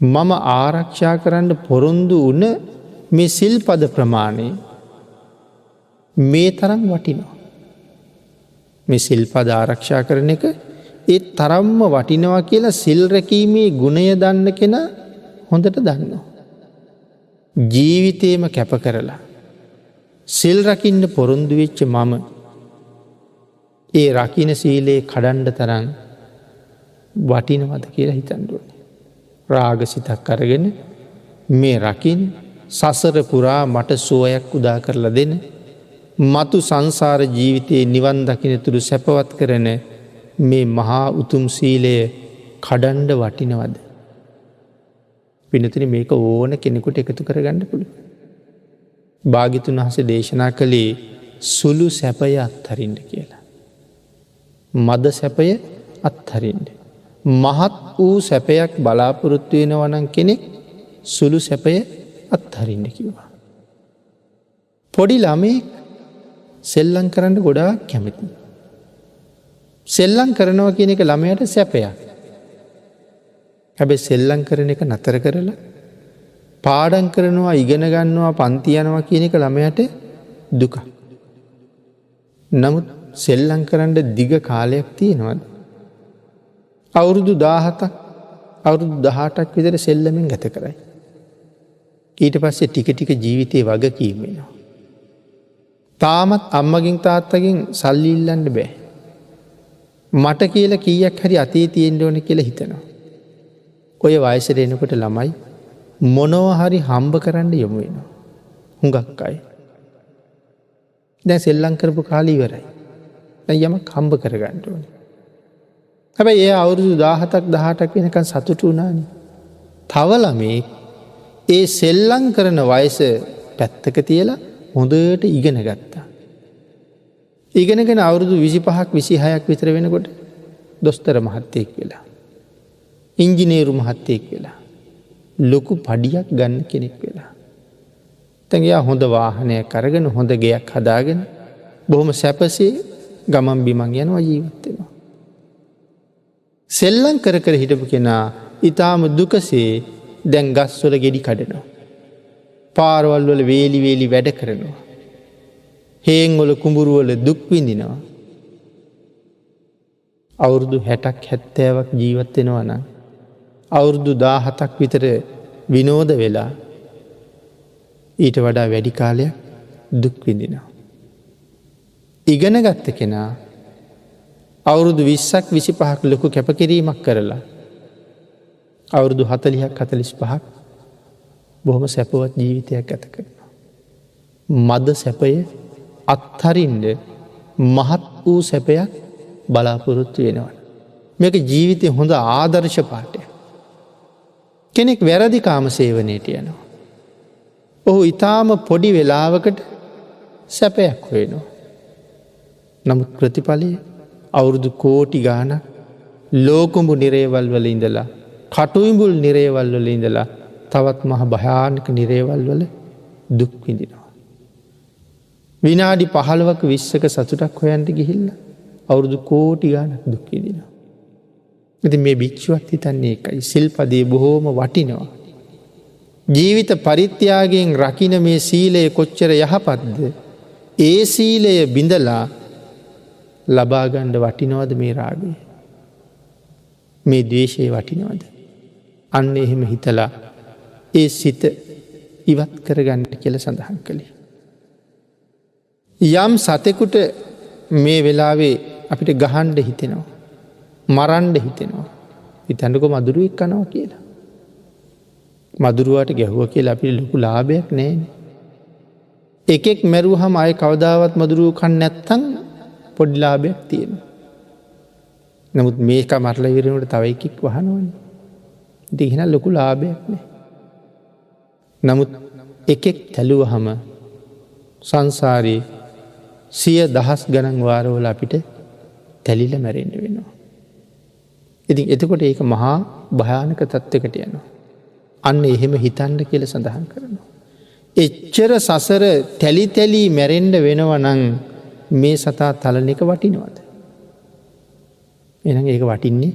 මම ආරක්ෂා කරන්න පොරොන්දු වුණ මේ සිල්පද ප්‍රමාණය මේ තරම් වටිනවා. මේ සිල්පද ආරක්ෂා කරන එක ඒ තරම්ම වටිනවා කියලා සිල් රැකීමේ ගුණය දන්න කෙනා හොඳට දන්නවා. ජීවිතේම කැප කරලා සිල් රකින්න පොරොන්දු වෙච්ච මම ඒ රකින්න සීලේ කඩන්න තරම් වටිනවද කියලා හිතන්න ඕනේ. රාගසිතක් අරගෙන මේ රකින්න සසර පුරා මට සුවයක් උදා කරලා දෙන්න මතු සංසාර ජීවිතයේ නිවන් දකින්න තුරු සැපවත් කරන මේ මහා උතුම් සීලය කඩන්න වටිනවද? පින්නතුනි මේක ඕන කෙනෙකුට එකතු කරගන්න පුළුවන්. භාග්‍යවතුන් වහන්සේ දේශනා කළේ සුළු සැපය අත්හරින්න කියලා. මද සැපය අත්හරින්න. මහත් වූ සැපයක් බලාපොරොත්තු වෙනවා නම් කෙනෙක් සුළු සැපය අත්හරින්න කිව්වා. පොඩි ළමෙක් සෙල්ලම් කරන්න ගොඩාක් කැමතියි. සෙල්ලම් කරනවා කියන එක ළමයට සැපයක්. හැබැයි සෙල්ලම් කරන එක නතර කරලා පාඩම් කරනවා ඉගෙන ගන්නවා පන්ති යනවා කියන එක ළමයට දුක. නමුත් සෙල්ලම් කරන්න දිග කාලයක් තියෙනවද? අවුරුදු 17ක් අවුරුදු 18ක් විතර සෙල්ලමෙන් ගත කරයි. ඊට පස්සේ ටික ටික ජීවිතේ වගකීම් වෙනවා. තාමත් අම්මගෙන් තාත්තගෙන් සල්ලි ඉල්ලන්න බෑ. මට කියලා කීයක් හරි අතේ තියෙන්න ඕන කියලා හිතනවා. ඔය වයසට එනකොට ළමයි මොනවා හරි හම්බ කරන්න යොමු වෙනවා. හුඟක් අය. දැන් සෙල්ලම් කරපු කාලේ ඉවරයි. දැන් යමක් හම්බ කරගන්න ඕනේ. හැබැයි ඒ අවුරුදු 17ක් 18ක් වෙනකන් සතුටු වුණානේ. තව ළමේ ඒ සෙල්ලම් කරන වයස පැත්තක තියලා හොඳට ඉගෙන ගත්තා. ඉගෙනගෙන අවුරුදු 25ක් 26ක් විතර වෙනකොට දොස්තර මහත්තයෙක් වෙලා. ඉංජිනේරු මහත්තයෙක් වෙලා. ලොකු පඩියක් ගන්න කෙනෙක් වෙලා. දැන් එයා හොඳ වාහනයක් අරගෙන හොඳ ගෙයක් හදාගෙන බොහොම සැපසේ ගමන් බිමන් යනවා ජීවත් වෙනවා. සෙල්ලම් කර කර හිටපු කෙනා ඊටාම දුකසේ දැන් ගස්වල ගෙඩි කඩනවා. පාරවල් වල වේලි වේලි වැඩ කරනවා. හේන් වල කුඹුරු වල දුක් විඳිනවා. අවුරුදු 60ක් 70ක් ජීවත් වෙනවා නම් අවුරුදු 17ක් විතර විනෝද වෙලා ඊට වඩා වැඩි කාලයක් දුක් විඳිනවා. ඉගෙන ගත්ත කෙනා අවුරුදු 20ක් 25ක් ලොකු කැපකිරීමක් කරලා අවුරුදු 40ක් 45ක් බොහොම සැපවත් ජීවිතයක් ගත කරනවා. මද සැපය අත්හරින්න මහත් වූ සැපයක් බලාපොරොත්තු වෙනවා. මේක ජීවිතේ හොඳ ආදර්ශ පාඨයක්. කෙනෙක් වැරදි කාම සේවනයට යනවා. ඔහු ඊටාම පොඩි වෙලාවකට සැපයක් හොයනවා. නමුත් ප්‍රතිඵලය අවුරුදු කෝටි ගාණක් ලෝකුඹු නිරේවල් වල ඉඳලා කටුයිඹුල් නිරේවල් වල ඉඳලා තවත් මහ භයානක නිරේවල් වල දුක් විඳිනවා. විනාඩි 15ක 20ක සතුටක් හොයන්න ගිහිල්ලා අවුරුදු කෝටි ගාණක් දුක් විඳිනවා. ඉතින් මේ භික්ෂුවත් හිතන්නේ ඒකයි. සිල්පදේ බොහෝම වටිනවා. ජීවිත පරිත්‍යාගයෙන් රකින්න මේ සීලය කොච්චර යහපත්ද? ඒ සීලය බිඳලා ලබා ගන්න වටිනවද මේ රාගය? මේ ද්වේෂය වටිනවද? අන්න එහෙම හිතලා ඒ සිත ඉවත් කරගන්න කියලා සඳහන් කළේ. යම් සතෙකුට මේ වෙලාවේ අපිට ගහන්න හිතෙනවා. මරන්න හිතෙනවා. හිතන්නකො මදුරුවෙක් කනවා කියලා. මදුරුවාට ගැහුවා කියලා අපිට ලොකු ලාභයක් නැහැනේ. එකෙක් මැරුවහම ආයේ කවදාවත් මදුරුව කන්නේ නැත්තම් පොඩි ලාභයක් තියෙනවා. නමුත් මේක මරලා ඉවරනකොට තව එකෙක් වහනවනේ. ඉතින් එහෙනම් ලොකු ලාභයක් නැහැ. නමුත් එකෙක් තැළුවහම සංසාරේ 100,000 ගණන් වාරවල අපිට තැලිලා මැරෙන්න වෙනවා. ඉතින් එතකොට ඒක මහා භයානක තත්යකට යනවා. අන්න එහෙම හිතන්න කියලා සඳහන් කරනවා. එච්චර සසර තැලි තැලි මැරෙන්න වෙනවා නම් මේ සතා තලන එක වටිනවද? එහෙනම් ඒක වටින්නේ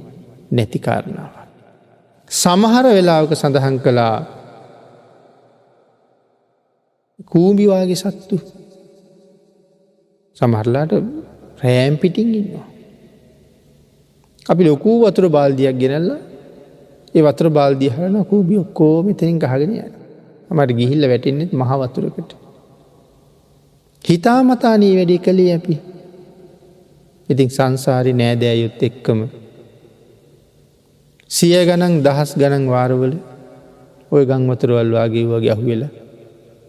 නැති කාරණාවක්. සමහර වෙලාවක සඳහන් කළා කූඹි වාගේ සත්තු සමහරලාට රෑම් පිටින් ඉන්නවා. අපි ලොකු වතුර බාල්දියක් ගෙනල්ලා ඒ වතුර බාල්දිය හරනවා කූඹි ඔක්කොම එතනින් ගහගෙන යනවා. අපිට ගිහිල්ලා වැටෙන්නේ මහ වතුරකට. හිතාමතා නී වැඩි කළේ අපි. ඉතින් සංසාරේ නෑදෑයොත් එක්කම 100 ගණන් 1000 ගණන් වාරවල ওই ගම් වතුරවල් වගේ අහුවෙලා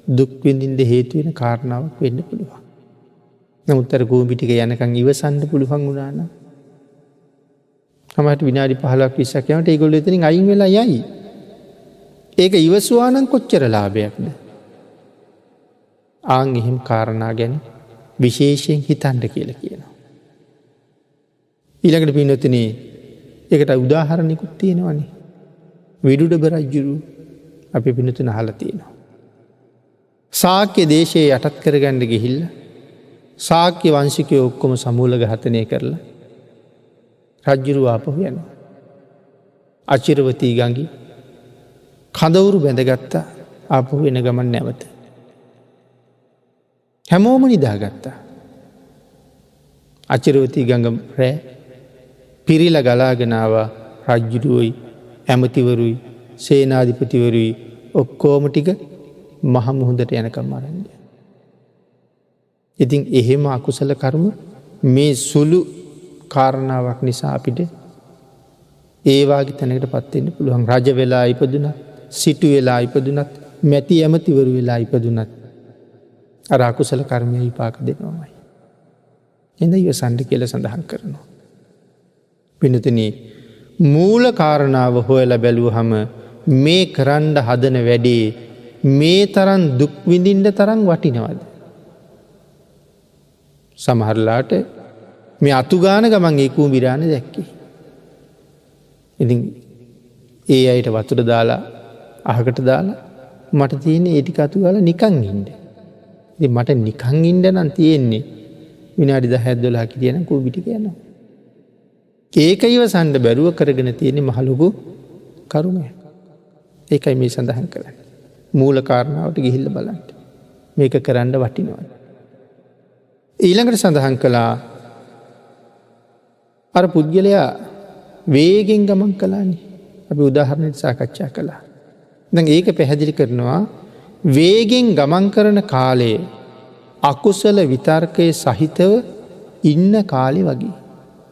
දුක් විඳින්න හේතු වෙන කාරණාවක් වෙන්න පුළුවන්. නමුත් අර කූඹි ටික යනකම් ඉවසන්න පුළුවන් වුණා නම් සමහරට විනාඩි 15ක් 20ක් යනකොට ඒගොල්ලෝ එතනින් අයින් වෙලා යයි. ඒක ඉවසුවා නම් කොච්චර ලාභයක්ද? ආන් එහෙම කාරණා ගැන විශේෂයෙන් හිතන්න කියලා කියනවා. ඊළඟට පින්නතුනේ ඒකට උදාහරණිකුත් තියෙනවානේ. විදුඩබ රජුරු අපි පින්නතුන අහලා තියෙනවා. ශාක්‍ය දේශයේ යටත් කරගන්න ගිහිල්ලා ශාක්‍ය වංශිකයෝ ඔක්කොම සමූල ඝාතනය කරලා රජ්ජුරුව ආපහු යනවා. අචිරවතී ගඟි කඳවුරු බැඳගත්තා ආපහු එන ගමන් නැවත. හැමෝම නිදාගත්තා. අචිරවතී ගඟ රෑ පිරිල ගලාගෙනවා රජ්ජුරුවයි ඇමතිවරුයි සේනාධිපතිවරුයි ඔක්කෝම ටික මහමුහුදට යනකම් අරන්ය. ඉතින් එහෙම අකුසල කර්ම මේ සුළු කාරණාවක් නිසා අපිට ඒවාගේ තැනකට පත්වෙන්න පුළුවන්. රජ වෙලා ඉපදුනත් සිටු වෙලා ඉපදුනත් මැති ඇමතිවරු වෙලා ඉපදුනත් අර අකුසල කර්මය විපාක දෙනවාමයි. එඳ ඉවසන්ඩ කියල සඳහන් කරනවා. පිනතුන මූල කාරණාව හොයල බැලූ හම මේ කරන්ඩ හදන වැඩේ මේ තරන් දුක්විඳින්ට තරම් වටිනවද. සමහරලාට මේ අතුගාන ගමන් ඒකූ බිරාණ දැක්කේ. ඉති ඒ අයට වතුර දාලා අහකට දාලා මට තියෙන ඒටි කතු ගල නිකං ඉන්ඩ. මට නිකං ඉන්ඩ නම් තියෙන්නේ විනාඩි 10-12 කියන කූබිටි කියනවා. ඒක ඉවසන්ඩ බැරුව කරගෙන තියෙන මහලොකු කරුමය. ඒකයි මේ සඳහන් කරන්න. මූල කාරණාවට ගිහිල්ල බලන්ට මේක කරන්න වටිනවද. ඊළඟට සඳහන් කළා අර පුද්ගලයා වේගෙන් ගමන් කලානි අපි උදාහරණයට සාකච්ඡා කළා. දැන් ඒක පැහැදිලි කරනවා වේගෙන් ගමන් කරන කාලයේ අකුසල විතර්කය සහිතව ඉන්න කාලෙ වගේ.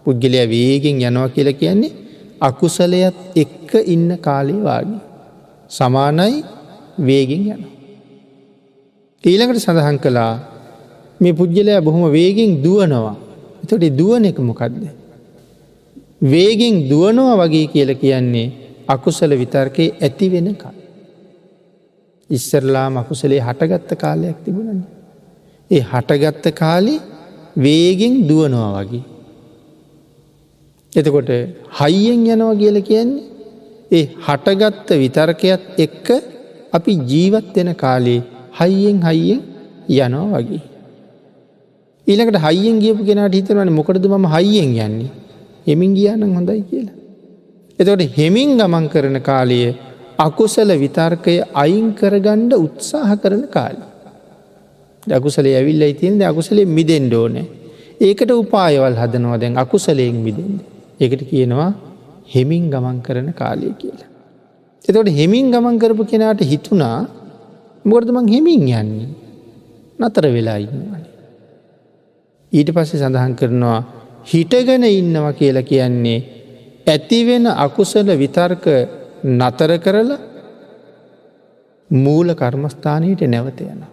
පුද්ගලයා වේගෙන් යනවා කියලා කියන්නේ අකුසලයත් එක්ක ඉන්න කාලේ වාගේ. සමානයි වේගෙන් යනවා. ඊළඟට සඳහන් කළා මේ පුද්ගලයා බොහොම වේගෙන් දුවනවා. එතකොට දුවන එක මොකද්ද? වේගෙන් දුවනවා වගේ කියලා කියන්නේ අකුසල විතර්කේ ඇති වෙන කාල. ඉස්සරලාම අකුසලේ හටගත්ත කාලයක් තිබුණනේ. ඒ හටගත්ත කාලේ වේගෙන් දුවනවා වගේ. එතකොට හයියෙන් යනවා කියලා කියන්නේ ඒ හටගත්ත විතර්කයක් එක්ක අපි ජීවත් වෙන කාලේ හයියෙන් යනවා වගේ. ඊළඟට හයියෙන් ගියපු කෙනාට හිතනවානේ මොකටද මම හයියෙන් යන්නේ? හෙමින් ගියා නම් හොඳයි කියලා. එතකොට හෙමින් ගමන් කරන කාලය අකුසල විතර්කය අයින් කරගන්න උත්සාහ කරන කාලය. අකුසලයේ ඇවිල්ලා තියෙන්නේ අකුසලයෙන් මිදෙන්න ඕනේ. ඒකට උපායවල් හදනවා දැන් අකුසලයෙන් මිදෙන්න. ඒකට කියනවා හෙමින් ගමන් කරන කාලය කියලා. එතකොට හෙමින් ගමන් කරපු කෙනාට හිතුණා මොකටද මං හෙමින් යන්නේ? නතර වෙලා ඉන්නවානේ. ඊට පස්සේ සඳහන් කරනවා හිටගෙන ඉන්නවා කියලා කියන්නේ ඇතිවෙන අකුසල විතර්ක නතර කරලා මූල කර්මස්ථානයට නැවත යනවා.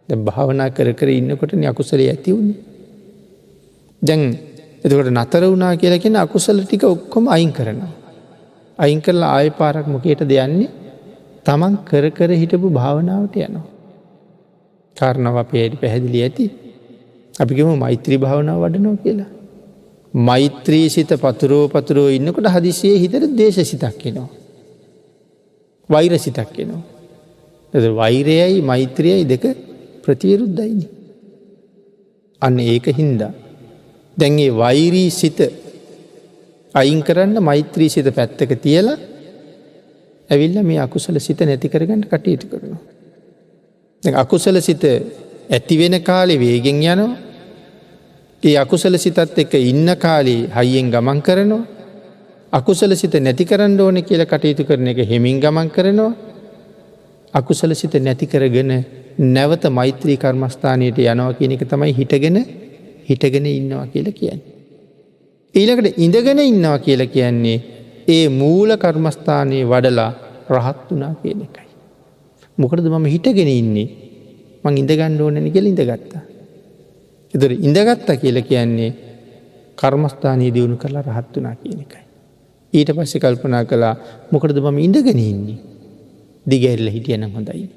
දැන් භාවනා කර කර ඉන්නකොටනේ අකුසලයේ ඇති වුනේ. දැන් එතකොට නතර වුණා කියලා කියන අකුසල ටික ඔක්කොම අයින් කරනවා. අයින් කරලා ආයෙ පාරක් මොකේටද යන්නේ? තමන් කර කර හිටපු භාවනාවට යනවා. කාරණාව අපේ පැහැදිලි ඇති. අපි කියමු මෛත්‍රී භාවනාව වඩනවා කියලා. මෛත්‍රී සිත පතුරෝ ඉන්නකොට හදිසියේ හිතට ද්වේෂ සිතක් එනවා. වෛර සිතක් එනවා. එතකොට වෛරයයි මෛත්‍රියයි දෙක ප්‍රතිවිරුද්ධයිනේ. අන්න ඒක හින්දා දැන් මේ වෛරී සිත අයින් කරන්න මෛත්‍රී සිත පැත්තක තියලා ඇවිල්ලා මේ අකුසල සිත නැති කරගන්න කටයුතු කරනවා. දැන් අකුසල සිත ඇති වෙන කාලේ වේගෙන් යනවා. ඒ අකුසල සිතත් එක්ක ඉන්න කාලේ හයියෙන් ගමන් කරනවා. අකුසල සිත නැති කරන්න ඕනේ කියලා කටයුතු කරන එක හෙමින් ගමන් කරනවා. අකුසල සිත නැති කරගෙන නැවත මෛත්‍රී කර්මස්ථානයට යනවා කියන එක තමයි හිටගෙන ඉන්නවා කියලා කියන්නේ. ඊළඟට ඉඳගෙන ඉන්නවා කියලා කියන්නේ ඒ මූල කර්මස්ථානයේ වඩලා රහත් වුණා කියන එකයි. මොකටද මම හිටගෙන ඉන්නේ? මං ඉඳ ගන්න ඕනේ නේ කියලා ඉඳගත්තා. ඒතර ඉඳගත්තා කියලා කියන්නේ කර්මස්ථානයේ දියුණු කරලා රහත් වුණා කියන එකයි. ඊට පස්සේ කල්පනා කළා මොකටද මම ඉඳගෙන ඉන්නේ? දිගහැරලා හිටියනම් හොඳයි.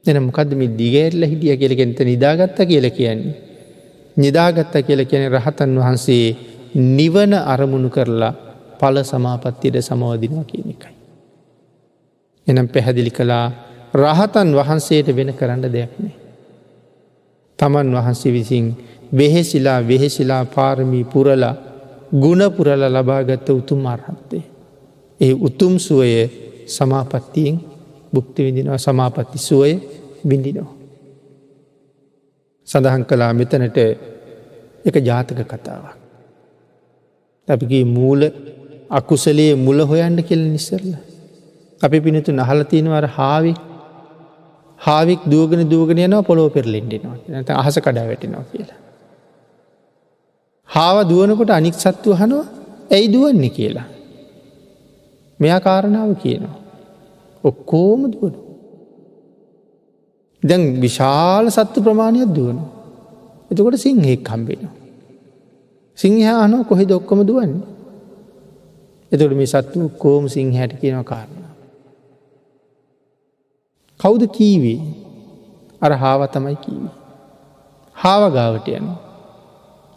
එහෙනම් මොකද්ද මේ දිගහැරලා හිටියා කියලා කියන්නේ? නිදාගත්තා කියලා කියන්නේ. නිදාගත්තා කියලා කියන්නේ රහතන් වහන්සේ නිවන අරමුණු කරලා ඵල සමාපත්තියට සමවදිනවා කියන එකයි. එහෙනම් පැහැදිලි කළා රහතන් වහන්සේට වෙන කරන්න දෙයක් නැහැ. තමන් වහන්සේ විසින් වෙහෙසිලා පාරමී පුරලා ගුණ පුරල ලබාගත්ත උතුම් අරහත්තේ. ඒ උතුම් සුවය සමාපත්තියෙන් බුක්ති විඳිනවා සමාපත්ති සුවය විඳිනවා. සඳහන් කළා මෙතනට එක ජාතක කතාවක්. අපිගේ මූල අකුසලයේ මුල හොයන්න කෙල නිසරල. අපි පිනතු නහල තියෙනවර හාවික් දුවගෙන දුවගෙන යනවා පොළොව පෙරලෙන්ඩෙනවා නැත අහස කඩා වැටෙනවා කියලා. හාව දුවනකොට අනික් සත්තු හනවා ඇයි දුවන්නේ කියලා. මෙයා කාරණාව කියනවා. ඔක්කෝම දුවන. දැන් විශාල සත්තු ප්‍රමාණයක් දුවන. එතකොට සිංහෙක් කම්බෙනවා. සිංහයානෝ කොහෙද ඔක්කොම දුවන්නේ. එතකොට මේ සත්තු කෝම සිංහයට කියනව කාරණාව. කවුද කීවේ අර හාව තමයි කීවේ. හාව ගාවට යනවා.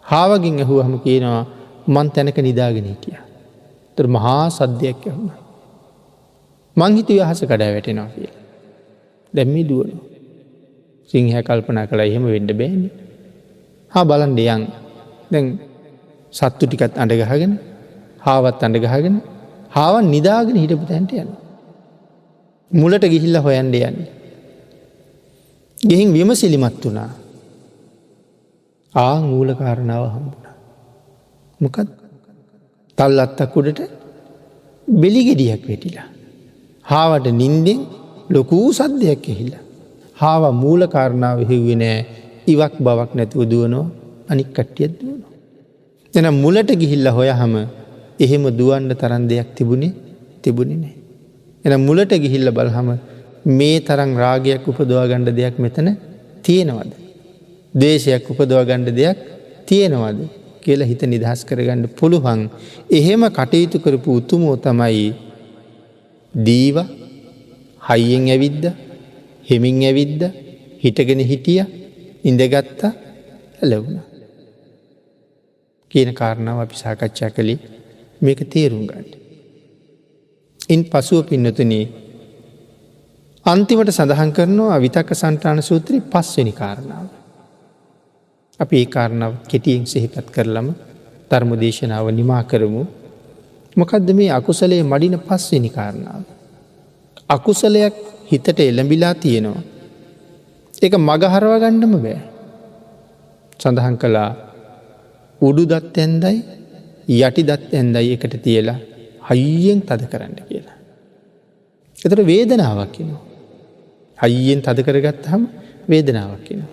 හාවගින් ඇහුව හම කියනවා මන් තැනක නිදාගෙන කිය. තර මහා සද්ධයක් ඇහුණ. මංහිතු අහස කඩා වැටෙනවා කිය. දැම්මි දුවන. සිංහ කල්පනා කළ එහෙම වෙන්ඩ බෑන. හා බලන් දෙයන් දැන් සත්තු ටිකත් අඩගහගෙන හාවත් අඩගහගෙන හාවන් නිදාගෙන හිටපු තැන්ට යන. මුලට ගිහිල්ල හොයන්ඩ යන්නේ. ගෙහින් විමසිලිමත් වුණා. මූල කාරණාව හම්බුණ. මොකද තල් අත්තක්කුඩට බෙලිගෙඩියක් වෙටිලා. හාවට නින්දෙන් ලොකූ සද්ධයක් එහිල්ල. හාව මූල කාරණාව හෙව්වෙ නෑ ඉවක් බවක් නැතුව දුවනෝ අනික් කට්ටියත් දුවන. එන මුලට ගිහිල්ල හොය හම එහෙම දුවන්ඩ තරන් දෙයක් තිබුණි නෑ. එන මුලට ගිහිල්ල බලහම මේ තරං රාගයක් උපදවාගණ්ඩ දෙයක් මෙතන තියෙනවද. දේශයක් උපදවාගණ්ඩ දෙයක් තියෙනවද කියලා හිත නිදහස් කරගණ්ඩ පුළුවන්. එහෙම කටයුතු කරපු උතුමෝ තමයි දීව හයියෙන් ඇවිද්ද හෙමින් ඇවිද්ද හිටගෙන හිටිය ඉඳගත්ත ඇලවුණ කියන කාරණාව අපි සාකච්ඡා කළේ මේක තේරුම් ගන්න. ඉන් පසුව පින්නතුන අන්තිමට සඳහන් කරනවා විතක්ක සන්ටාන සූත්‍රී 5 වෙනි කාරණාව. අපි ඒ කාරණාව කෙටියෙන් සිහිපත් කරලම ධර්ම දේශනාව නිමා කරමු. මොකද්ද මේ අකුසලයේ මඩින 5 වෙනි කාරණාව? අකුසලයක් හිතට එළඹිලා තියෙනවා. ඒක මග හරව ගන්නම බෑ. සඳහන් කළා උඩු දත් ඇන්දයි යටි දත් ඇන්දයි එකට තියලා හයියෙන් තද කරන්න කියලා. එතකොට වේදනාවක් එනවා. හයියෙන් තද කරගත්තාම වේදනාවක් එනවා.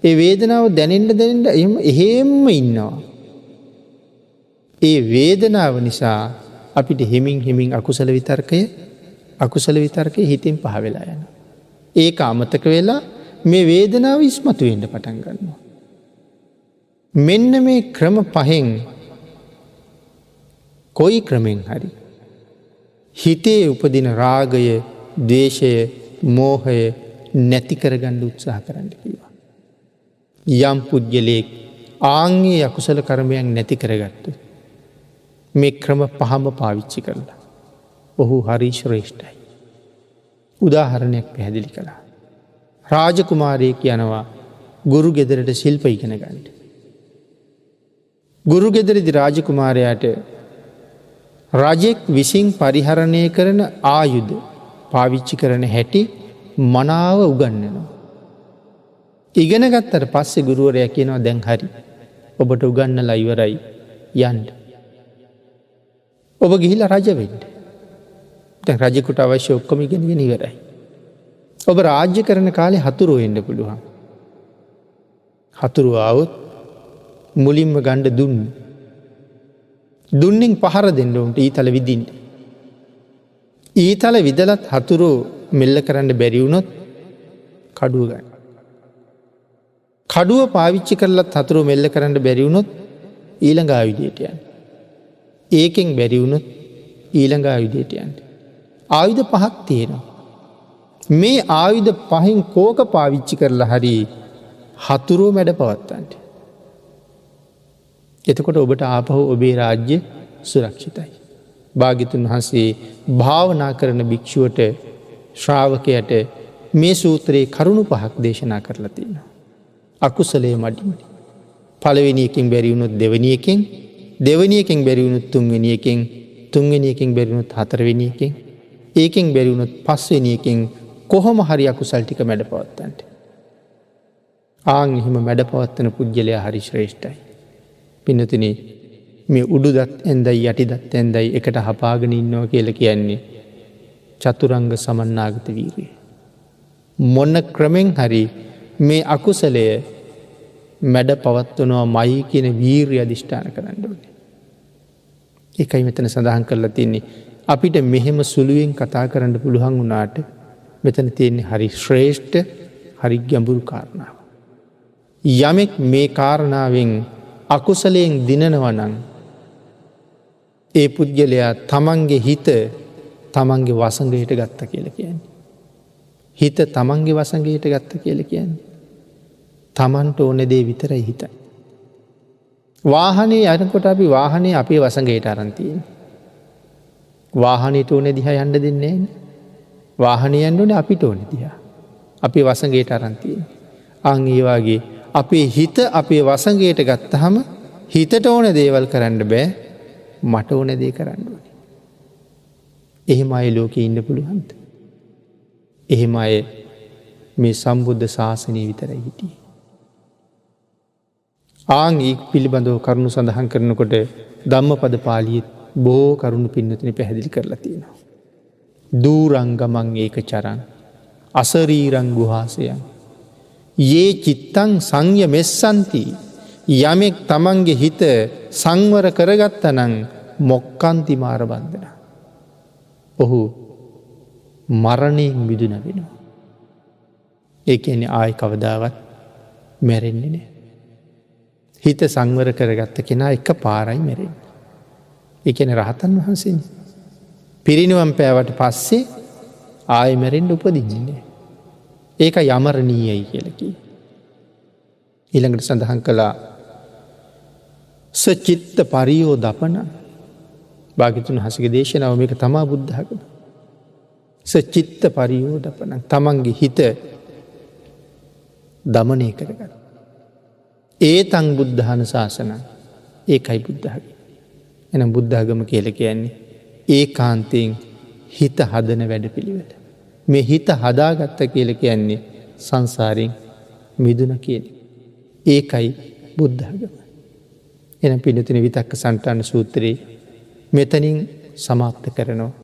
ඒ වේදනාව දැනෙන්න එහෙම්ම ඉන්නවා. ඒ වේදනාව නිසා අපිට හිමින් අකුසල විතර්කය හිතින් පහ වෙලා යන. ඒක අමතක වෙලා මේ වේදනාව ඉස්මතු වෙන්න පටන් ගන්නවා. මෙන්න මේ ක්‍රම පහෙන් කොයි ක්‍රමෙන් හරි හිතේ උපදින රාගය, ද්වේෂය, මෝහය නැති කරගන්න උත්සාහ කරන්න කිව්වා. යම් පුද්ගලයෙක් ආන්ගේ අකුසල කර්මයන් නැති කරගත්තු මේ ක්‍රම පහම පාවිච්චි කරලා ඔහු හරි ශ්‍රේෂ්ඨයි. උදාහරණයක් පැහැදිලි කළා. රාජකුමාරයෙක් යනවා ගුරු ගෙදරට ශිල්ප ඉගෙන ගන්න. ගුරු ගෙදරදි රාජකුමාරයාට රජෙක් විසින් පරිහරණය කරන ආයුධ පාවිච්චි කරන හැටි මනාව උගන්වනවා. ඉගෙන ගත්තට පස්සේ ගුරුවරයා කියනවා දැන් හරි. ඔබට උගන්නලා ඉවරයි යන්න. ඔබ ගිහිල්ලා රජ වෙන්න. දැන් රජෙකුට අවශ්‍ය ඔක්කොම ඉගෙනගෙන ඉවරයි. ඔබ රාජ්‍ය කරන කාලේ හතුරු වෙන්න පුළුවන්. හතුරු ආවොත් මුලින්ම ගන්න දුන්නෙන් පහර දෙන්න උන්ට ඊතල විදින්න. ඊතල විදලත් හතුරු මෙල්ල කරන්න බැරි වුණොත් කඩුව ගන්න. කඩුව පාවිච්චි කරලත් හතුරු මෙල්ල කරන්න බැරි වුණොත් ඊළඟ ආයුධයට යන්න. ඒකෙන් බැරි වුණොත් ඊළඟ ආයුධයට යන්න. ආයුධ 5ක් තියෙනවා. මේ ආයුධ 5න් කෝක පාවිච්චි කරලා හරි හතුරුව මැඩ පවත්තන්නට. එතකොට ඔබට ආපහු ඔබේ රාජ්‍ය සුරක්ෂිතයි. භාග්‍යවතුන් වහන්සේ භාවනා කරන භික්ෂුවට ශ්‍රාවකයට මේ සූත්‍රයේ කරුණු 5ක් දේශනා කරලා තියෙනවා. අකුසලයේ මඩින් පළවෙනි එකෙන් බැරි වුණොත් දෙවෙනි එකෙන් දෙවනි එකෙන් බැරි වුණොත් තුන්වෙනි එකෙන්, තුන්වෙනි එකෙන් බැරි වුණොත් හතරවෙනි එකෙන්, ඒකෙන් බැරි වුණොත් පස්වෙනි එකෙන් කොහොම හරි අකුසල් ටික මැඩපවත්තන්න. ආන් එහෙම මැඩපවත්තන පුද්ගලයා හරි ශ්‍රේෂ්ඨයි. පින්නතුනි මේ උඩු දත් ඇන්දයි යටි දත් ඇන්දයි එකට හපාගෙන ඉන්නවා කියලා කියන්නේ චතුරංග සමන්නාගත වීරිය. මොන ක්‍රමෙන් හරි මේ අකුසලය මැඩ පවත්වනවා මයි කියන වීරිය අධිෂ්ඨාන කරන්න ඕනේ. ඒකයි මෙතන සඳහන් කරලා තින්නේ අපිට මෙහෙම සුළුවෙන් කතා කරන්න පුළුවන් වුණාට මෙතන තියෙන්නේ හරි ශ්‍රේෂ්ඨ හරි ගැඹුරු කාරණාව. යමෙක් මේ කාරණාවෙන් අකුසලයෙන් දිනනවා නම් ඒ පුද්ගලයා තමන්ගේ හිත තමන්ගේ වසඟයට ගත්ත කියලා කියන්නේ. හිත තමන්ගේ වසඟයට ගත්ත කියලා කියන්නේ. තමන්ට ඕන දේ විතරයි හිතයි. වාහනේ යනකොට අපි වාහනේ අපේ වසඟයට අරන් තියෙන්නේ. වාහනේට ඕන දිහා යන්න දෙන්නේ නැහැ. වාහනේ යන්න ඕනේ අපිට ඕන දිහා. අපේ වසඟයට අරන් තියෙන්නේ. අන් ඒ වගේ අපේ හිත අපේ වසඟයට ගත්තාම හිතට ඕන දේවල් කරන්න බෑ. මට ඕන දේ කරන්න ඕනේ. එහෙම අය ලෝකේ ඉන්න පුළුවන්ද? එහෙම අය මේ සම්බුද්ධ ශාසනය විතරයි හිටියේ. ආන් ඒ පිළිබඳව කරුණු සඳහන් කරනකොට ධම්මපද පාළියේ බොහෝ කරුණු පින්නතුනි පැහැදිලි කරලා තියෙනවා. දූරංගමං ඒක චරං අසරීරං ගුහාසයන් යේ චිත්තං සංයමෙස්සන්ති යමෙක් තමන්ගේ හිත සංවර කරගත්තනං මොක්කන්ති මාර බන්ධන. ඔහු මරණයෙන් මිදුන වෙනවා. ඒ කියන්නේ ආයි කවදාවත් මැරෙන්නේ නෑ. හිත සංවර කරගත්ත කෙනා එක පාරයි මැරෙන්නේ. ඒ කියන්නේ රහතන් වහන්සේනේ. පිරිනිවන් පෑවට පස්සේ ආයි මැරෙන්න උපදින්නේ නෑ. ඒක යමරණීයයි කියලා කිව්වා. ඊළඟට සඳහන් කළා සචිත්ත පරියෝදපන භාග්‍යවතුන් වහන්සේගේ දේශනාව මේක තමා බුද්ධ ආගම. සචිත්ත පරියෝදපන තමන්ගේ හිත දමනය කරගන්න. ඒතං බුද්ධාන ශාසන ඒකයි බුද්ධ ආගම. එහෙනම් බුද්ධ ආගම කියලා කියන්නේ ඒකාන්තයෙන් හිත හදන වැඩපිළිවෙල. මේ හිත හදාගත්ත කියලා කියන්නේ සංසාරයෙන් මිදුන කියන්නේ. ඒකයි බුද්ධ ආගම. එනම් පිළිතුරු විතක්ක සන්තාන සූත්‍රයේ මෙතනින් සමාප්ත කරනවා.